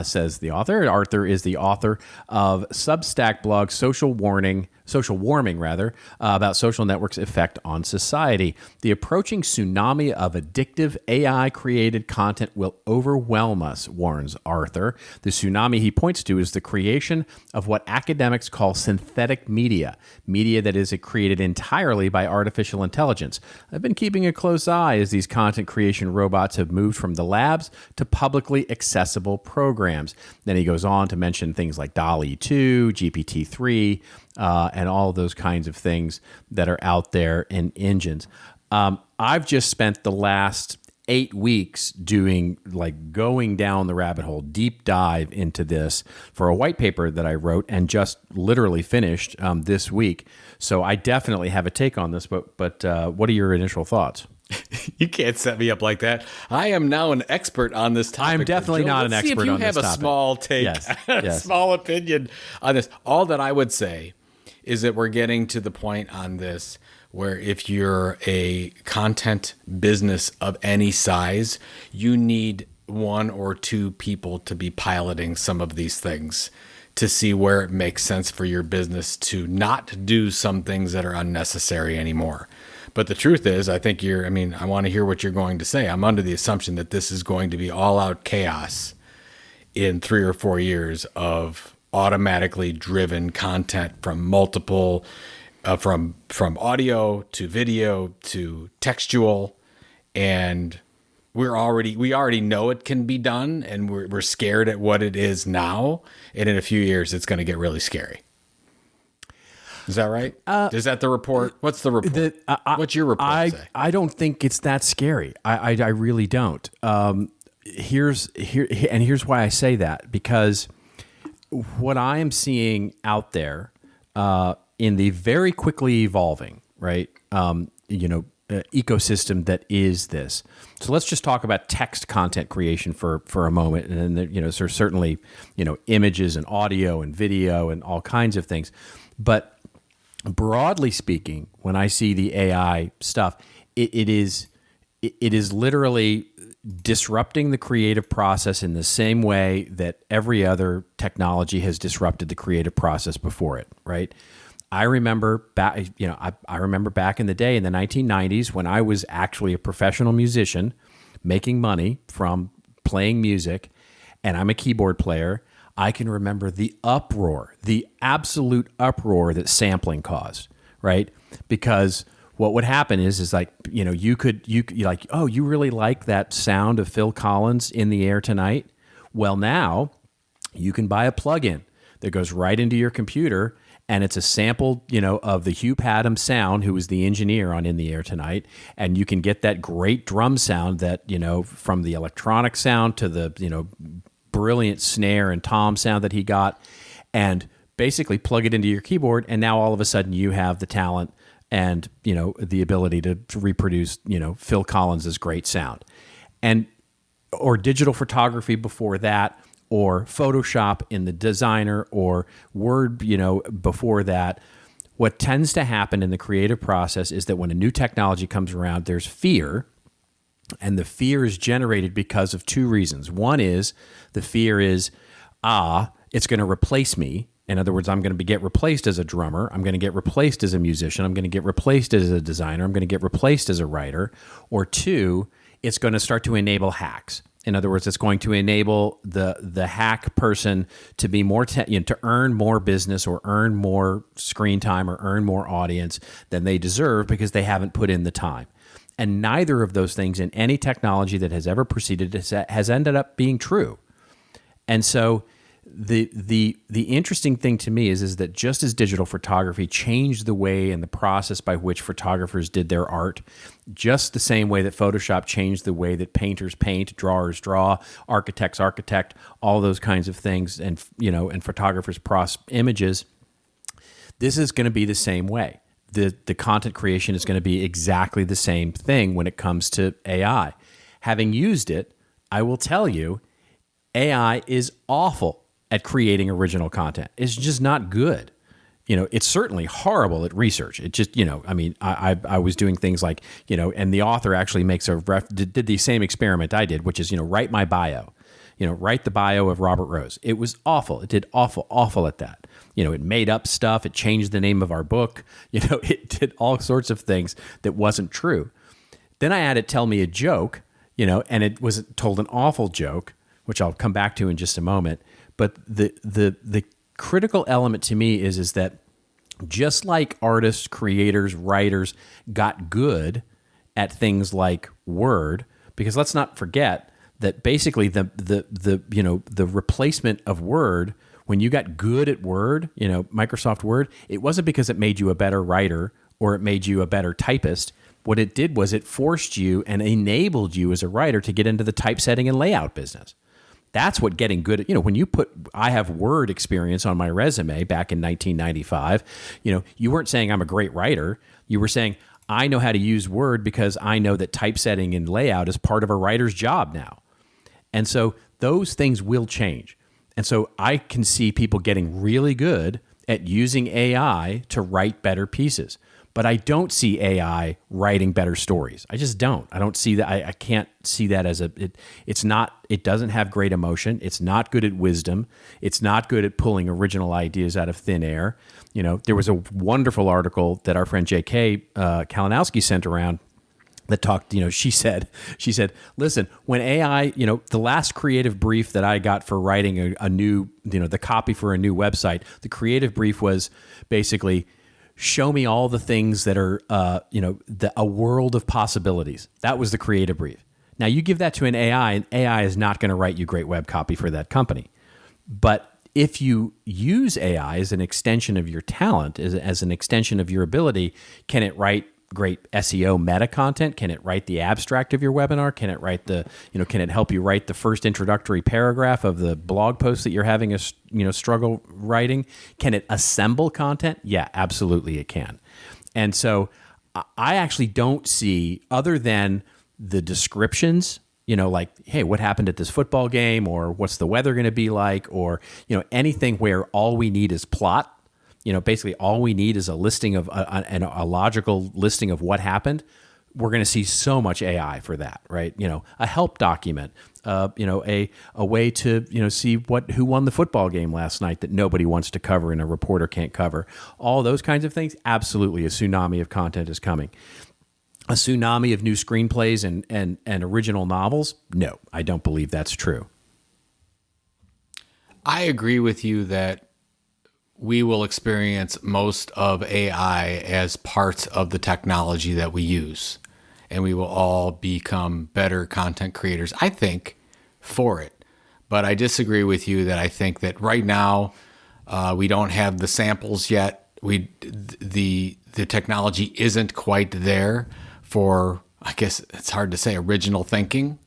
says the author. Arthur is the author of Substack blog Social Warming, about social networks' effect on society. The approaching tsunami of addictive AI-created content will overwhelm us, warns Arthur. The tsunami he points to is the creation of what academics call synthetic media that is created entirely by artificial intelligence. I've been keeping a close eye as these content creation robots have moved from the labs to publicly accessible programs. Then he goes on to mention things like DALL-E 2, GPT-3, and all those kinds of things that are out there in engines. I've just spent the last 8 weeks going down the rabbit hole, deep dive into this for a white paper that I wrote and just literally finished this week. So I definitely have a take on this, but what are your initial thoughts? You can't set me up like that. I am now an expert on this topic. I'm definitely not an expert on this topic. See if you have a small take, yes. small opinion on this. All that I would say is that we're getting to the point on this where if you're a content business of any size, you need one or two people to be piloting some of these things to see where it makes sense for your business to not do some things that are unnecessary anymore. But the truth is, I want to hear what you're going to say. I'm under the assumption that this is going to be all out chaos in 3 or 4 years of automatically driven content from multiple, from audio to video to textual. And we already know it can be done, and we're scared at what it is now. And in a few years, it's going to get really scary. Is that right? Is that the report? What's the report? What's your report say? I don't think it's that scary. I really don't. Here's why I say that, because what I am seeing out there in the very quickly evolving, right, ecosystem that is this. So let's just talk about text content creation for a moment, and then there's certainly images and audio and video and all kinds of things, but broadly speaking, when I see the AI stuff, it is literally disrupting the creative process in the same way that every other technology has disrupted the creative process before it, right? I remember back in the day in the 1990s when I was actually a professional musician making money from playing music, and I'm a keyboard player. I can remember the absolute uproar that sampling caused, right? Because what would happen is you like, oh, you really like that sound of Phil Collins in the air tonight? Well, now you can buy a plugin that goes right into your computer, and it's a sample, of the Hugh Padgham sound, who was the engineer on In the Air Tonight, and you can get that great drum sound that, from the electronic sound to the, brilliant snare and tom sound that he got, and basically plug it into your keyboard, and now all of a sudden you have the talent and, the ability to reproduce, Phil Collins's great sound. Or digital photography before that, or Photoshop in the designer, or Word, before that. What tends to happen in the creative process is that when a new technology comes around, there's fear, and the fear is generated because of two reasons. One is the fear is, it's going to replace me. In other words, I'm going to get replaced as a drummer. I'm going to get replaced as a musician. I'm going to get replaced as a designer. I'm going to get replaced as a writer. Or two, it's going to start to enable hacks. In other words, it's going to enable the hack person to be more to earn more business, or earn more screen time, or earn more audience than they deserve because they haven't put in the time. And neither of those things in any technology that has ever preceded has ended up being true. And so the interesting thing to me is that just as digital photography changed the way and the process by which photographers did their art, just the same way that Photoshop changed the way that painters paint, drawers draw, architects architect, all those kinds of things, and photographers process images, this is going to be the same way. The content creation is going to be exactly the same thing when it comes to AI. Having used it, I will tell you, AI is awful at creating original content. It's just not good. It's certainly horrible at research. It just, I was doing things like, and the author actually did the same experiment I did, which is, write my bio, write the bio of Robert Rose. It was awful. It did awful at that. It made up stuff. It changed the name of our book. It did all sorts of things that wasn't true. Then I had it tell me a joke, and it was told an awful joke, which I'll come back to in just a moment. But the critical element to me is that just like artists, creators, writers got good at things like Word, because let's not forget that basically the replacement of Word, when you got good at Word, Microsoft Word, it wasn't because it made you a better writer or it made you a better typist. What it did was it forced you and enabled you as a writer to get into the typesetting and layout business. That's what getting good at, when you put, I have Word experience on my resume back in 1995, you weren't saying I'm a great writer. You were saying, I know how to use Word because I know that typesetting and layout is part of a writer's job now. And so those things will change. And so I can see people getting really good at using AI to write better pieces. But I don't see AI writing better stories. I just don't. I don't see that. I can't see that as it doesn't have great emotion. It's not good at wisdom. It's not good at pulling original ideas out of thin air. There was a wonderful article that our friend J.K. Kalinowski sent around that talked, she said, listen, when AI, the last creative brief that I got for writing a new, the copy for a new website, the creative brief was basically, show me all the things that are, a world of possibilities. That was the creative brief. Now you give that to an AI, and AI is not going to write you great web copy for that company. But if you use AI as an extension of your talent, as an extension of your ability, can it write great SEO meta content? Can it write the abstract of your webinar? Can it write can it help you write the first introductory paragraph of the blog post that you're having a struggle writing? Can it assemble content? Yeah, absolutely it can. And so I actually don't see, other than the descriptions, like, hey, what happened at this football game, or what's the weather going to be like, or, anything where all we need is plot. Basically all we need is a listing of a logical listing of what happened. We're going to see so much AI for that, right? A help document, a way to, see who won the football game last night that nobody wants to cover and a reporter can't cover. All those kinds of things. Absolutely. A tsunami of content is coming. A tsunami of new screenplays and original novels. No, I don't believe that's true. I agree with you that we will experience most of AI as parts of the technology that we use, and we will all become better content creators, I think, for it. But I disagree with you that I think that right now We don't have the samples yet. The technology isn't quite there for, I guess it's hard to say, original thinking,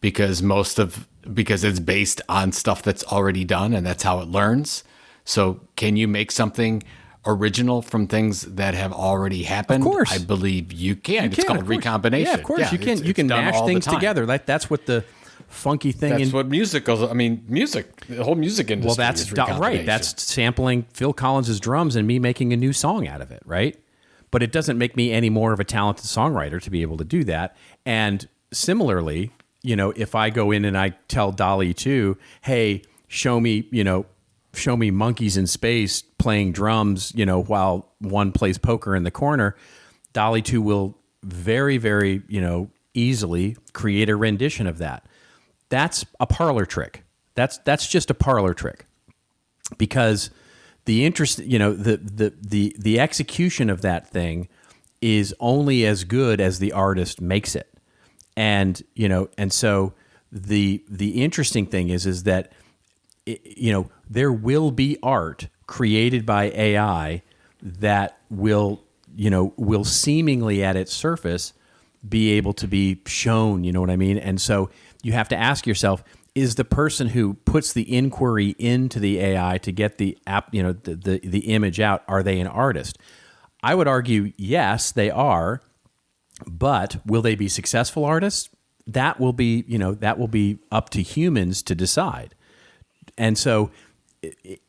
because it's based on stuff that's already done, and that's how it learns. So can you make something original from things that have already happened? Of course. I believe you can. It's called recombination. Yeah, of course. You can mash things together. That's what the funky thing. That's what musicals. I mean, the whole music industry. Well, that's right. That's sampling Phil Collins's drums and me making a new song out of it, right? But it doesn't make me any more of a talented songwriter to be able to do that. And similarly, if I go in and I tell DALL-E 2, hey, show me monkeys in space playing drums, while one plays poker in the corner, DALL-E 2 will very, very, easily create a rendition of that. That's a parlor trick. That's just a parlor trick, because the interest, the execution of that thing is only as good as the artist makes it. And, and so the interesting thing is that, there will be art created by AI that will seemingly at its surface be able to be shown, you know what I mean? And so you have to ask yourself, is the person who puts the inquiry into the AI to get the app, the image out, are they an artist? I would argue, yes, they are, but will they be successful artists? That will be up to humans to decide. And so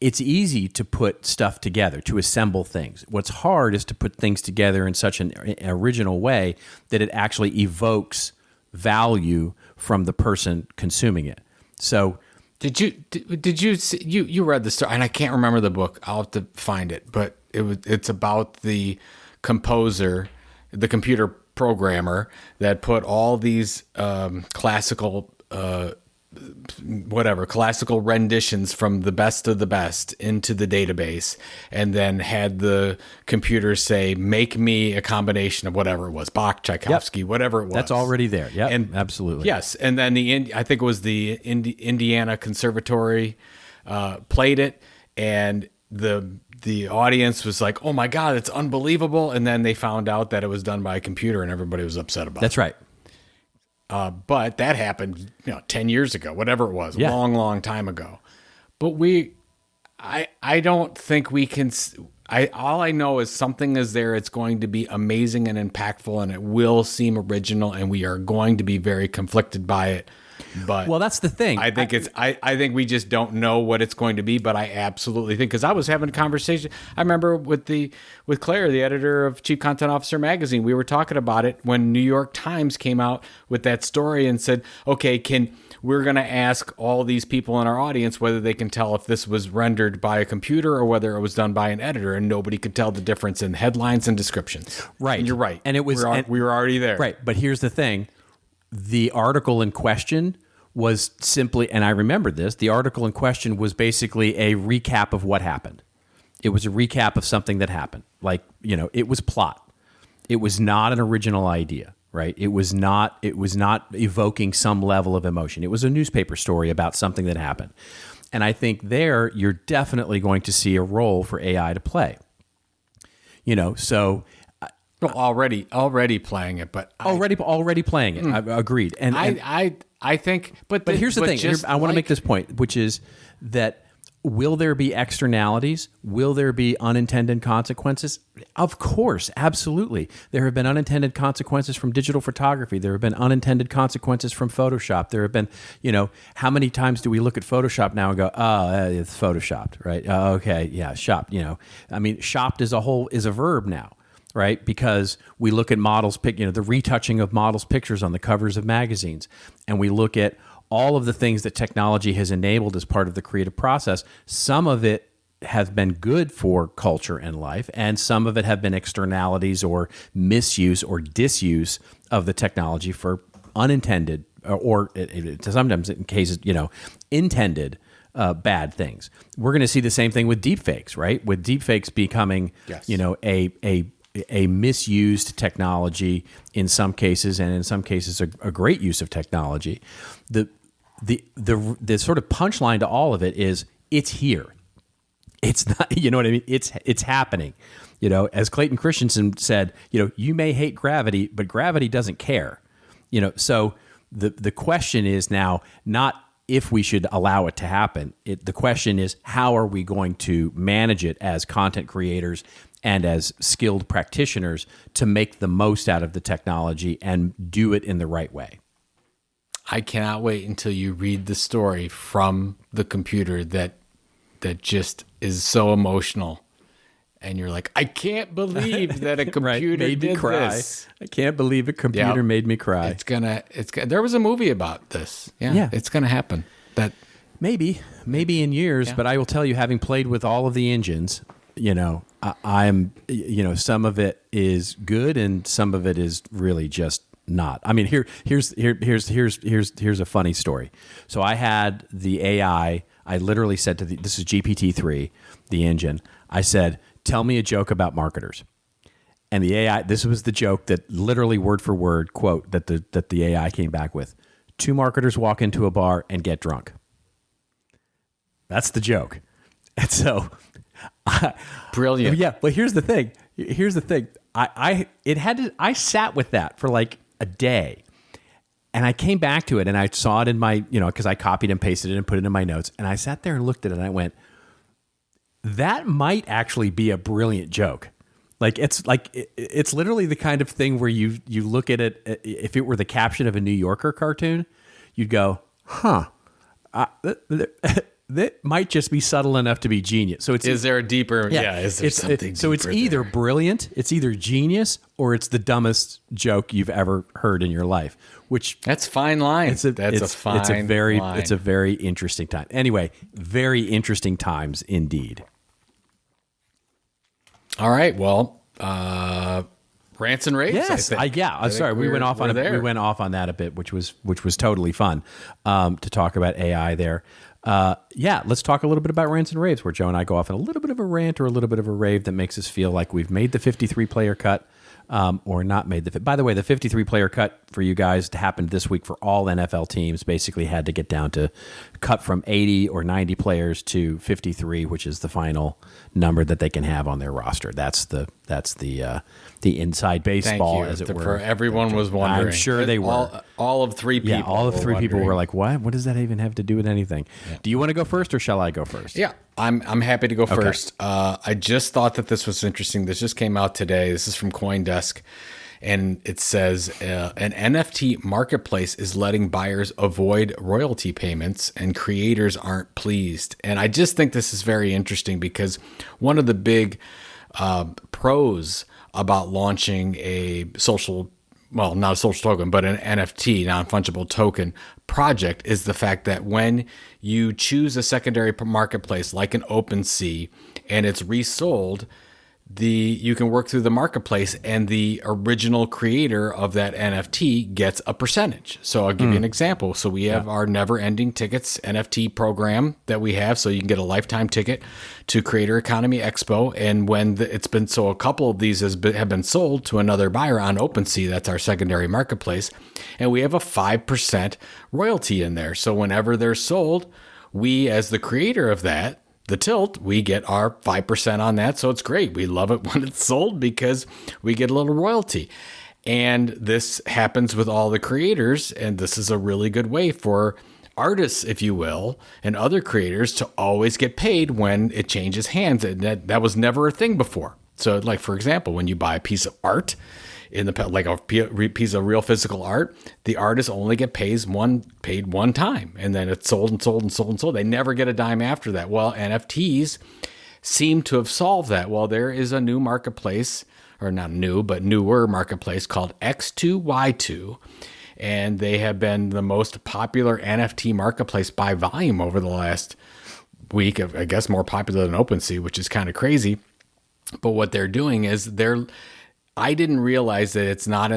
it's easy to put stuff together, to assemble things. What's hard is to put things together in such an original way that it actually evokes value from the person consuming it. So did you see, you read the story, and I can't remember the book. I'll have to find it, but it's about the composer, the computer programmer that put all these classical renditions from the best of the best into the database, and then had the computer say, make me a combination of whatever it was, Bach, Tchaikovsky, whatever it was. That's already there. Yeah, and absolutely. Yes. And then I think it was the Indiana Conservatory played it, and the audience was like, oh my God, it's unbelievable. And then they found out that it was done by a computer, and everybody was upset about it. That's right. But that happened, 10 years ago, whatever it was, a long, long time ago. But I don't think we can. All I know is something is there. It's going to be amazing and impactful, and it will seem original, and we are going to be very conflicted by it. But that's the thing. I think I think we just don't know what it's going to be. But I absolutely think, because I was having a conversation. I remember with Claire, the editor of Chief Content Officer magazine. We were talking about it when New York Times came out with that story and said, okay, we're going to ask all these people in our audience whether they can tell if this was rendered by a computer or whether it was done by an editor, and nobody could tell the difference in headlines and descriptions. Right. And you're right. And it was we were already there. Right. But here's the thing. The article in question was simply, and I remember this, the article in question was basically a recap of what happened. It was a recap of something that happened. Like, it was plot. It was not an original idea, right? It was not evoking some level of emotion. It was a newspaper story about something that happened. And I think there you're definitely going to see a role for AI to play. So well, already playing it, but already playing it. I agreed. And I think, but here's the thing. I want to make this point, which is that will there be externalities? Will there be unintended consequences? Of course, absolutely. There have been unintended consequences from digital photography. There have been unintended consequences from Photoshop. There have been, how many times do we look at Photoshop now and go, oh, it's Photoshopped, right? Okay, yeah, shopped, I mean, shopped is a verb now. Right, because we look at models, the retouching of models' pictures on the covers of magazines, and we look at all of the things that technology has enabled as part of the creative process. Some of it has been good for culture and life, and some of it have been externalities or misuse or disuse of the technology for unintended or sometimes in cases, intended bad things. We're going to see the same thing with deepfakes, right? With deepfakes becoming, a misused technology in some cases, and in some cases a great use of technology. The sort of punchline to all of it is it's here. It's not, you know what I mean? It's happening. You know, as Clayton Christensen said, you know, you may hate gravity, but gravity doesn't care. You know, so the question is now not if we should allow it to happen. The question is, how are we going to manage it as content creators and as skilled practitioners to make the most out of the technology and do it in the right way? I cannot wait until you read the story from the computer that just is so emotional. And you're like, I can't believe that a computer made me did cry. this. I can't believe a computer made me cry. It's gonna. There was a movie about this. Yeah. It's gonna happen. That maybe in years, but I will tell you, having played with all of the engines, you know, I'm, you know, some of it is good and some of it is really just not. I mean, here's a funny story. So I had the AI. I literally said to this is GPT-3, the engine. I said, tell me a joke about marketers. And the AI, this was the joke that literally word for word quote that the AI came back with. 2 marketers walk into a bar and get drunk. That's the joke. And so brilliant. Yeah, but here's the thing. I sat with that for like a day. And I came back to it and I saw it in my, you know, because I copied and pasted it and put it in my notes. And I sat there and looked at it and I went, that might actually be a brilliant joke. It's literally the kind of thing where you look at it. If it were the caption of a New Yorker cartoon, you'd go, huh, that might just be subtle enough to be genius. So is there a deeper, is there something so it's either brilliant, it's either genius, or it's the dumbest joke you've ever heard in your life, which that's fine line. It's a very interesting time. Anyway, very interesting times indeed. All right. Well, rants and raves. Yes. I'm sorry. We went off on that a bit, which was totally fun to talk about AI there. Let's talk a little bit about rants and raves, where Joe and I go off on a little bit of a rant or a little bit of a rave that makes us feel like we've made the 53-player cut or not made the. By the way, the 53-player cut for you guys happened this week for all NFL teams. Basically, had to get down to cut from 80 or 90 players to 53, which is the final number that they can have on their roster. That's the inside baseball, as it were. For everyone was wondering. I'm sure they were. All of 3 people. Yeah, all of 3 people were like, "What? What does that even have to do with anything?" Yeah. Do you want to go first, or shall I go first? Yeah, I'm happy to go first. I just thought that this was interesting. This just came out today. This is from CoinDesk, and it says an NFT marketplace is letting buyers avoid royalty payments, and creators aren't pleased. And I just think this is very interesting because one of the big pros about launching a not a social token, but an NFT, non-fungible token project is the fact that when you choose a secondary marketplace like an OpenSea and it's resold, you can work through the marketplace and the original creator of that NFT gets a percentage. So I'll give you an example. So we have our Never Ending Tickets NFT program that we have. So you can get a lifetime ticket to Creator Economy Expo. And when a couple of these have been sold to another buyer on OpenSea, that's our secondary marketplace. And we have a 5% royalty in there. So whenever they're sold, we, as the creator of that, the Tilt, we get our 5% on that. So it's great. We love it when it's sold because we get a little royalty. And this happens with all the creators. And this is a really good way for artists, if you will, and other creators to always get paid when it changes hands. And that was never a thing before. So like, for example, when you buy a piece of art, like a piece of real physical art, the artist only get paid one time, and then it's sold and sold and sold and sold. They never get a dime after that. Well, NFTs seem to have solved that. Well, there is a new marketplace, or not new, but newer marketplace called X2Y2, and they have been the most popular NFT marketplace by volume over the last week. I guess more popular than OpenSea, which is kind of crazy. But what they're doing is I didn't realize that it's not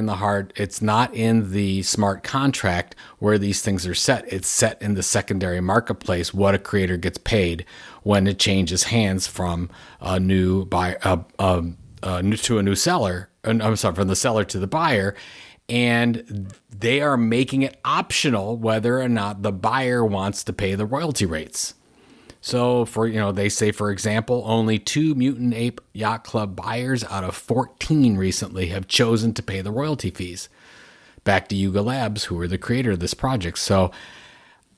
in the smart contract where these things are set. It's set in the secondary marketplace, what a creator gets paid when it changes hands from a new buyer to a new seller. I'm sorry, from the seller to the buyer. And they are making it optional whether or not the buyer wants to pay the royalty rates. So they say, for example, only 2 Mutant Ape Yacht Club buyers out of 14 recently have chosen to pay the royalty fees. Back to Yuga Labs, who are the creator of this project. So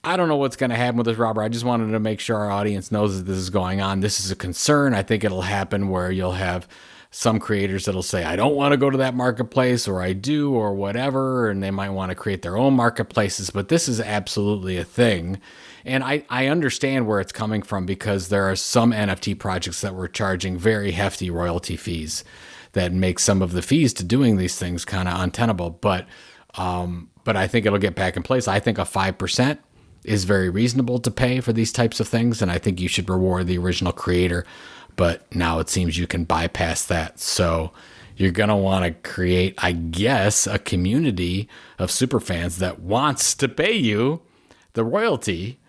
I don't know what's going to happen with this, Robert. I just wanted to make sure our audience knows that this is going on. This is a concern. I think it'll happen where you'll have some creators that'll say, I don't want to go to that marketplace, or I do, or whatever, and they might want to create their own marketplaces, but this is absolutely a thing. And I understand where it's coming from, because there are some NFT projects that were charging very hefty royalty fees that make some of the fees to doing these things kind of untenable. But I think it'll get back in place. I think a 5% is very reasonable to pay for these types of things, and I think you should reward the original creator. But now it seems you can bypass that. So you're going to want to create, I guess, a community of superfans that wants to pay you the royalty.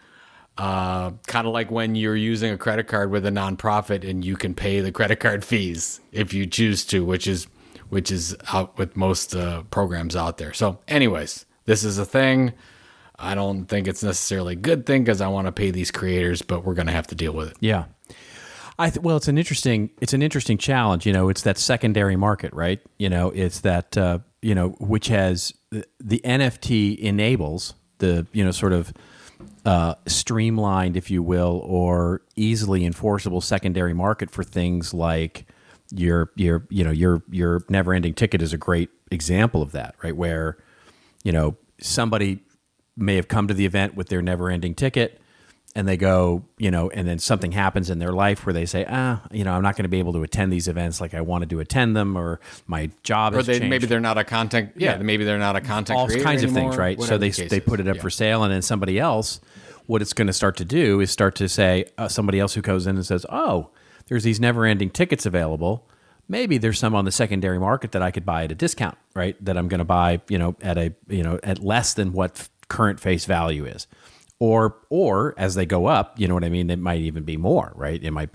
Kind of like when you're using a credit card with a nonprofit and you can pay the credit card fees if you choose to, which is out with most programs out there. So anyways, this is a thing. I don't think it's necessarily a good thing, because I want to pay these creators, but we're going to have to deal with it. Yeah. Well, it's an interesting challenge. It's that secondary market, right? It's that, which has the NFT enables the, sort of streamlined, if you will, or easily enforceable secondary market for things like your never ending ticket is a great example of that, right? Where, somebody may have come to the event with their never ending ticket, and they go, and then something happens in their life where they say, I'm not going to be able to attend these events like I wanted to attend them, or my job has changed. Maybe they're not a content. Maybe they're not a content all creator kinds anymore, of things, right? So they put it up for sale, and then somebody else, what it's going to start to do is start to say, somebody else who goes in and says, oh, there's these never-ending tickets available. Maybe there's some on the secondary market that I could buy at a discount, right? That I'm going to buy, at less than what current face value is. Or as they go up, you know what I mean? It might even be more, right? It might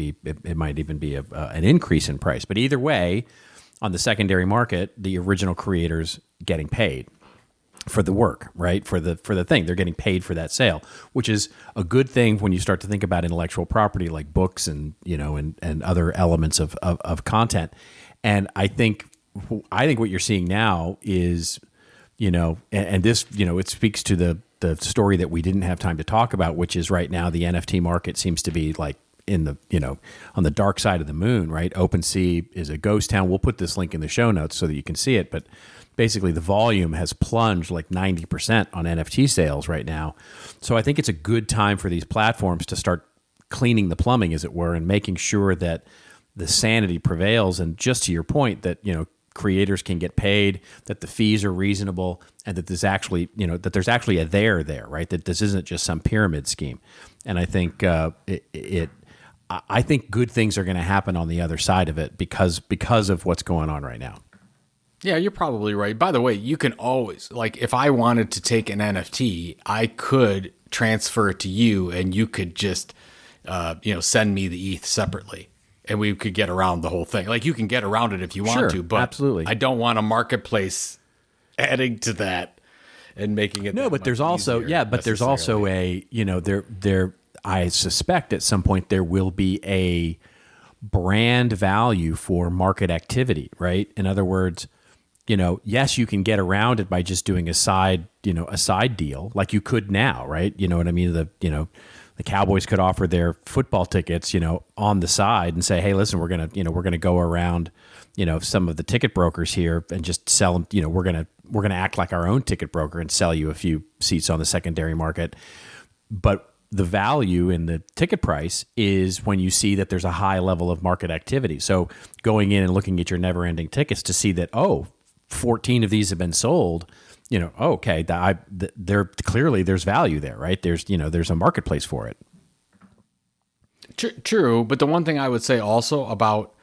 even be an increase in price. But either way, on the secondary market, the original creators getting paid for the work, right? For the thing, they're getting paid for that sale, which is a good thing when you start to think about intellectual property like books and and other elements of content. And I think what you're seeing now is, and this, it speaks to the story that we didn't have time to talk about, which is right now the NFT market seems to be like in the, on the dark side of the moon, right? OpenSea is a ghost town. We'll put this link in the show notes so that you can see it. But basically the volume has plunged like 90% on NFT sales right now. So I think it's a good time for these platforms to start cleaning the plumbing, as it were, and making sure that the sanity prevails. And just to your point that, creators can get paid, that the fees are reasonable, and that there's actually, that there's actually a there, right? That this isn't just some pyramid scheme. And I think I think good things are going to happen on the other side of it because of what's going on right now. Yeah, you're probably right. By the way, you can always, like, if I wanted to take an NFT, I could transfer it to you, and you could just, send me the ETH separately. And we could get around the whole thing. Like, you can get around it if you want to, but absolutely. I don't want a marketplace adding to that and making it. No, but there's also, there's also a, there. I suspect at some point there will be a brand value for market activity, right? In other words, yes, you can get around it by just doing a side deal like you could now, right? You know what I mean? The Cowboys could offer their football tickets, on the side and say, hey, listen, we're going to go around, some of the ticket brokers here and just sell them, we're going to act like our own ticket broker and sell you a few seats on the secondary market. But the value in the ticket price is when you see that there's a high level of market activity. So going in and looking at your never ending tickets to see that, 14 of these have been sold, okay, there clearly there's value there, right? There's a marketplace for it. True, but the one thing I would say also about,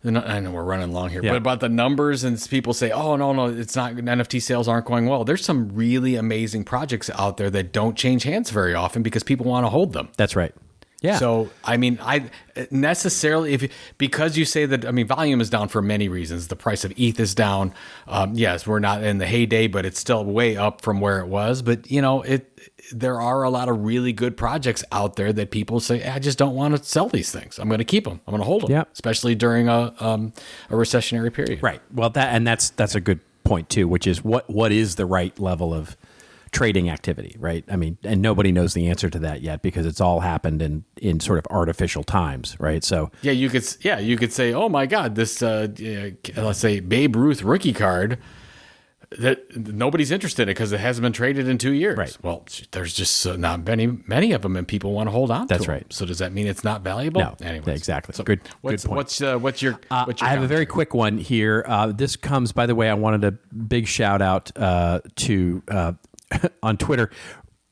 I know we're running long here, but about the numbers, and people say, oh, no, it's not, NFT sales aren't going well. There's some really amazing projects out there that don't change hands very often because people want to hold them. That's right. Yeah. So, I mean, I necessarily, because you say that, I mean, volume is down for many reasons. The price of ETH is down. Yes, we're not in the heyday, but it's still way up from where it was. But, there are a lot of really good projects out there that people say, I just don't want to sell these things. I'm going to keep them. I'm going to hold them, especially during a recessionary period. Right. Well, that's a good point too, which is what is the right level of trading activity, right? I mean, and nobody knows the answer to that yet because it's all happened in sort of artificial times, right? So you could say, oh my God, this let's say Babe Ruth rookie card that nobody's interested in it because it hasn't been traded in 2 years. Right. Well, there's just not many of them, and people want to hold on to them. That's right. So does that mean it's not valuable? No. Anyways. Exactly. So good point. What's your I have a very quick one here. This comes, by the way, I wanted a big shout out to on Twitter,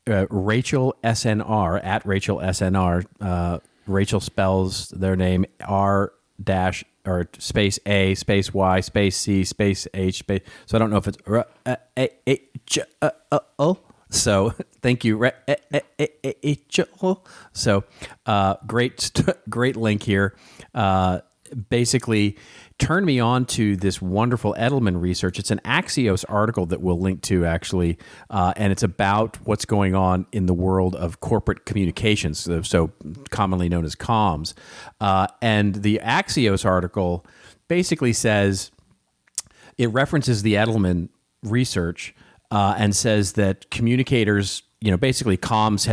Rachel SNR at Rachel SNR. Rachel spells their name R dash or space A space Y space C space H space. So I don't know if it's O. So thank you, Rachel. So great link here. Basically turned me on to this wonderful Edelman research. It's an Axios article that we'll link to actually, and it's about what's going on in the world of corporate communications, so commonly known as comms. And the Axios article basically says, it references the Edelman research and says that communicators, basically comms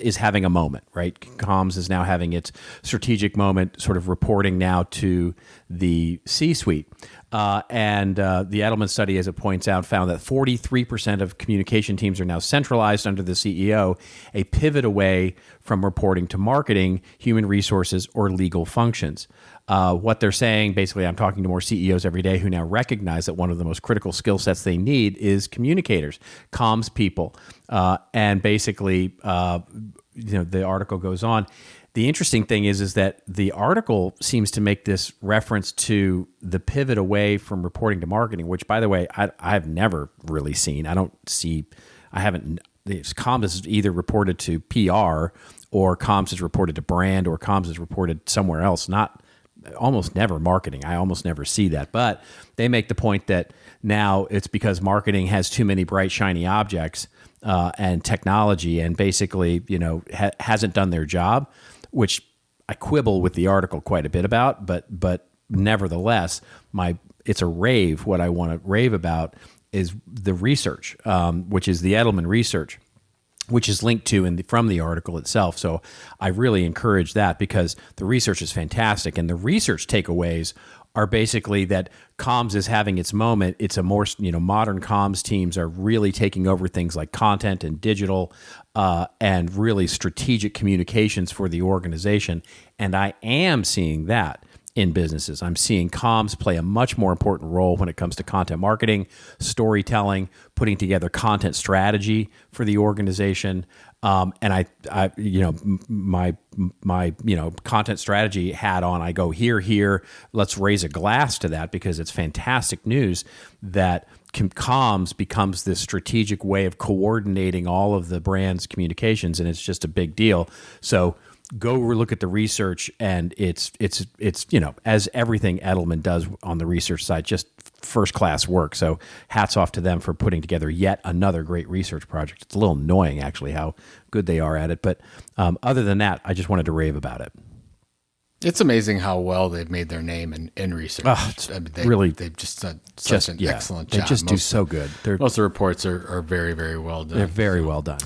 is having a moment, right? Comms is now having its strategic moment, sort of reporting now to the C-suite. And the Edelman study, as it points out, found that 43% of communication teams are now centralized under the CEO, a pivot away from reporting to marketing, human resources, or legal functions. What they're saying, basically, I'm talking to more CEOs every day who now recognize that one of the most critical skill sets they need is communicators, comms people. And basically, the article goes on. The interesting thing is that the article seems to make this reference to the pivot away from reporting to marketing, which, by the way, I've never really seen. Comms is either reported to PR or comms is reported to brand or comms is reported somewhere else, almost never marketing. I almost never see that. But they make the point that now it's because marketing has too many bright, shiny objects and technology and basically, hasn't done their job, which I quibble with the article quite a bit about. But nevertheless, it's a rave. What I want to rave about is the research, which is the Edelman research, which is linked to from the article itself. So I really encourage that because the research is fantastic. And the research takeaways are basically that comms is having its moment. It's a more, modern comms teams are really taking over things like content and digital and really strategic communications for the organization. And I am seeing that in businesses. I'm seeing comms play a much more important role when it comes to content marketing, storytelling, putting together content strategy for the organization. And my content strategy hat on, I go here, let's raise a glass to that because it's fantastic news that comms becomes this strategic way of coordinating all of the brand's communications. And it's just a big deal. So go look at the research, and it's as everything Edelman does on the research side, just first class work. So hats off to them for putting together yet another great research project. It's a little annoying actually how good they are at it, but other than that, I just wanted to rave about it. It's amazing how well they've made their name in research. They've just done such an excellent job. They just do so good. Most of the reports are very, very well done. They're very well done.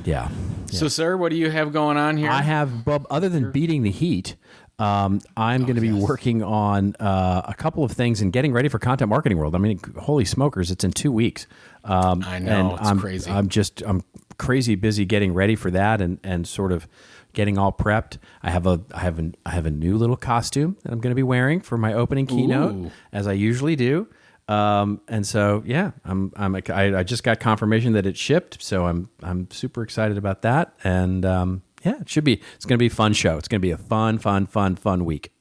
Yeah. So, sir, what do you have going on here? I have, Bob, other than beating the heat, I'm going to be working on a couple of things and getting ready for Content Marketing World. I mean, holy smokers, it's in 2 weeks. I know, it's crazy. I'm crazy busy getting ready for that and sort of getting all prepped. I have a new little costume that I'm going to be wearing for my opening keynote, as I usually do. And so, yeah, I just got confirmation that it shipped, so I'm super excited about that. And it's going to be a fun show. It's going to be a fun week.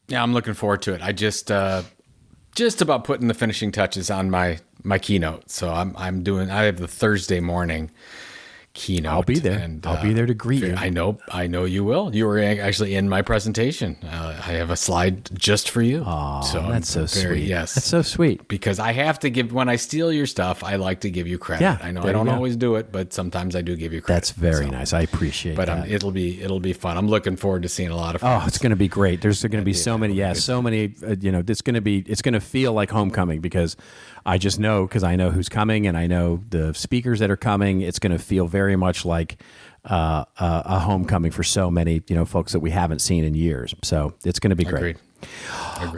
Yeah, I'm looking forward to it. I just about putting the finishing touches on my keynote. So I have the Thursday morning keynote. I'll be there. And, I'll be there to greet you. I know you will. You were actually in my presentation. I have a slide just for you. Oh, so that's so sweet. Yes. That's so sweet. Because I have to give, when I steal your stuff, I like to give you credit. Yeah, I know there I don't you go. always do it, but sometimes I do give you credit. That's very nice. I appreciate but that. it'll be fun. I'm looking forward to seeing a lot of Oh, friends. it's going to be great. There's going to be so many, so many, it's going to feel like homecoming because I just know, because I know who's coming and I know the speakers that are coming. It's going to feel very much like a homecoming for so many, folks that we haven't seen in years. So it's going to be great. Agreed.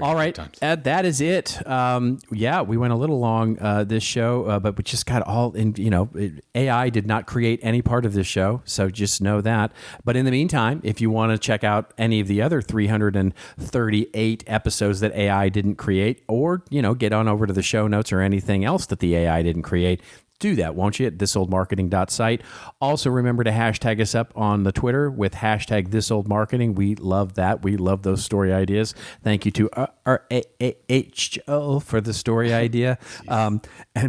All right, Ed, that is it. We went a little long this show, but we just got all in. AI did not create any part of this show, so just know that. But in the meantime, if you want to check out any of the other 338 episodes that AI didn't create, or get on over to the show notes or anything else that the AI didn't create, do that, won't you, at thisoldmarketing.site. Also, remember to hashtag us up on the Twitter with hashtag thisoldmarketing. We love that. We love those story ideas. Thank you to RAHO for the story idea. And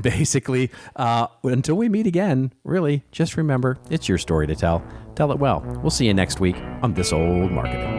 basically, until we meet again, really, just remember, it's your story to tell. Tell it well. We'll see you next week on This Old Marketing.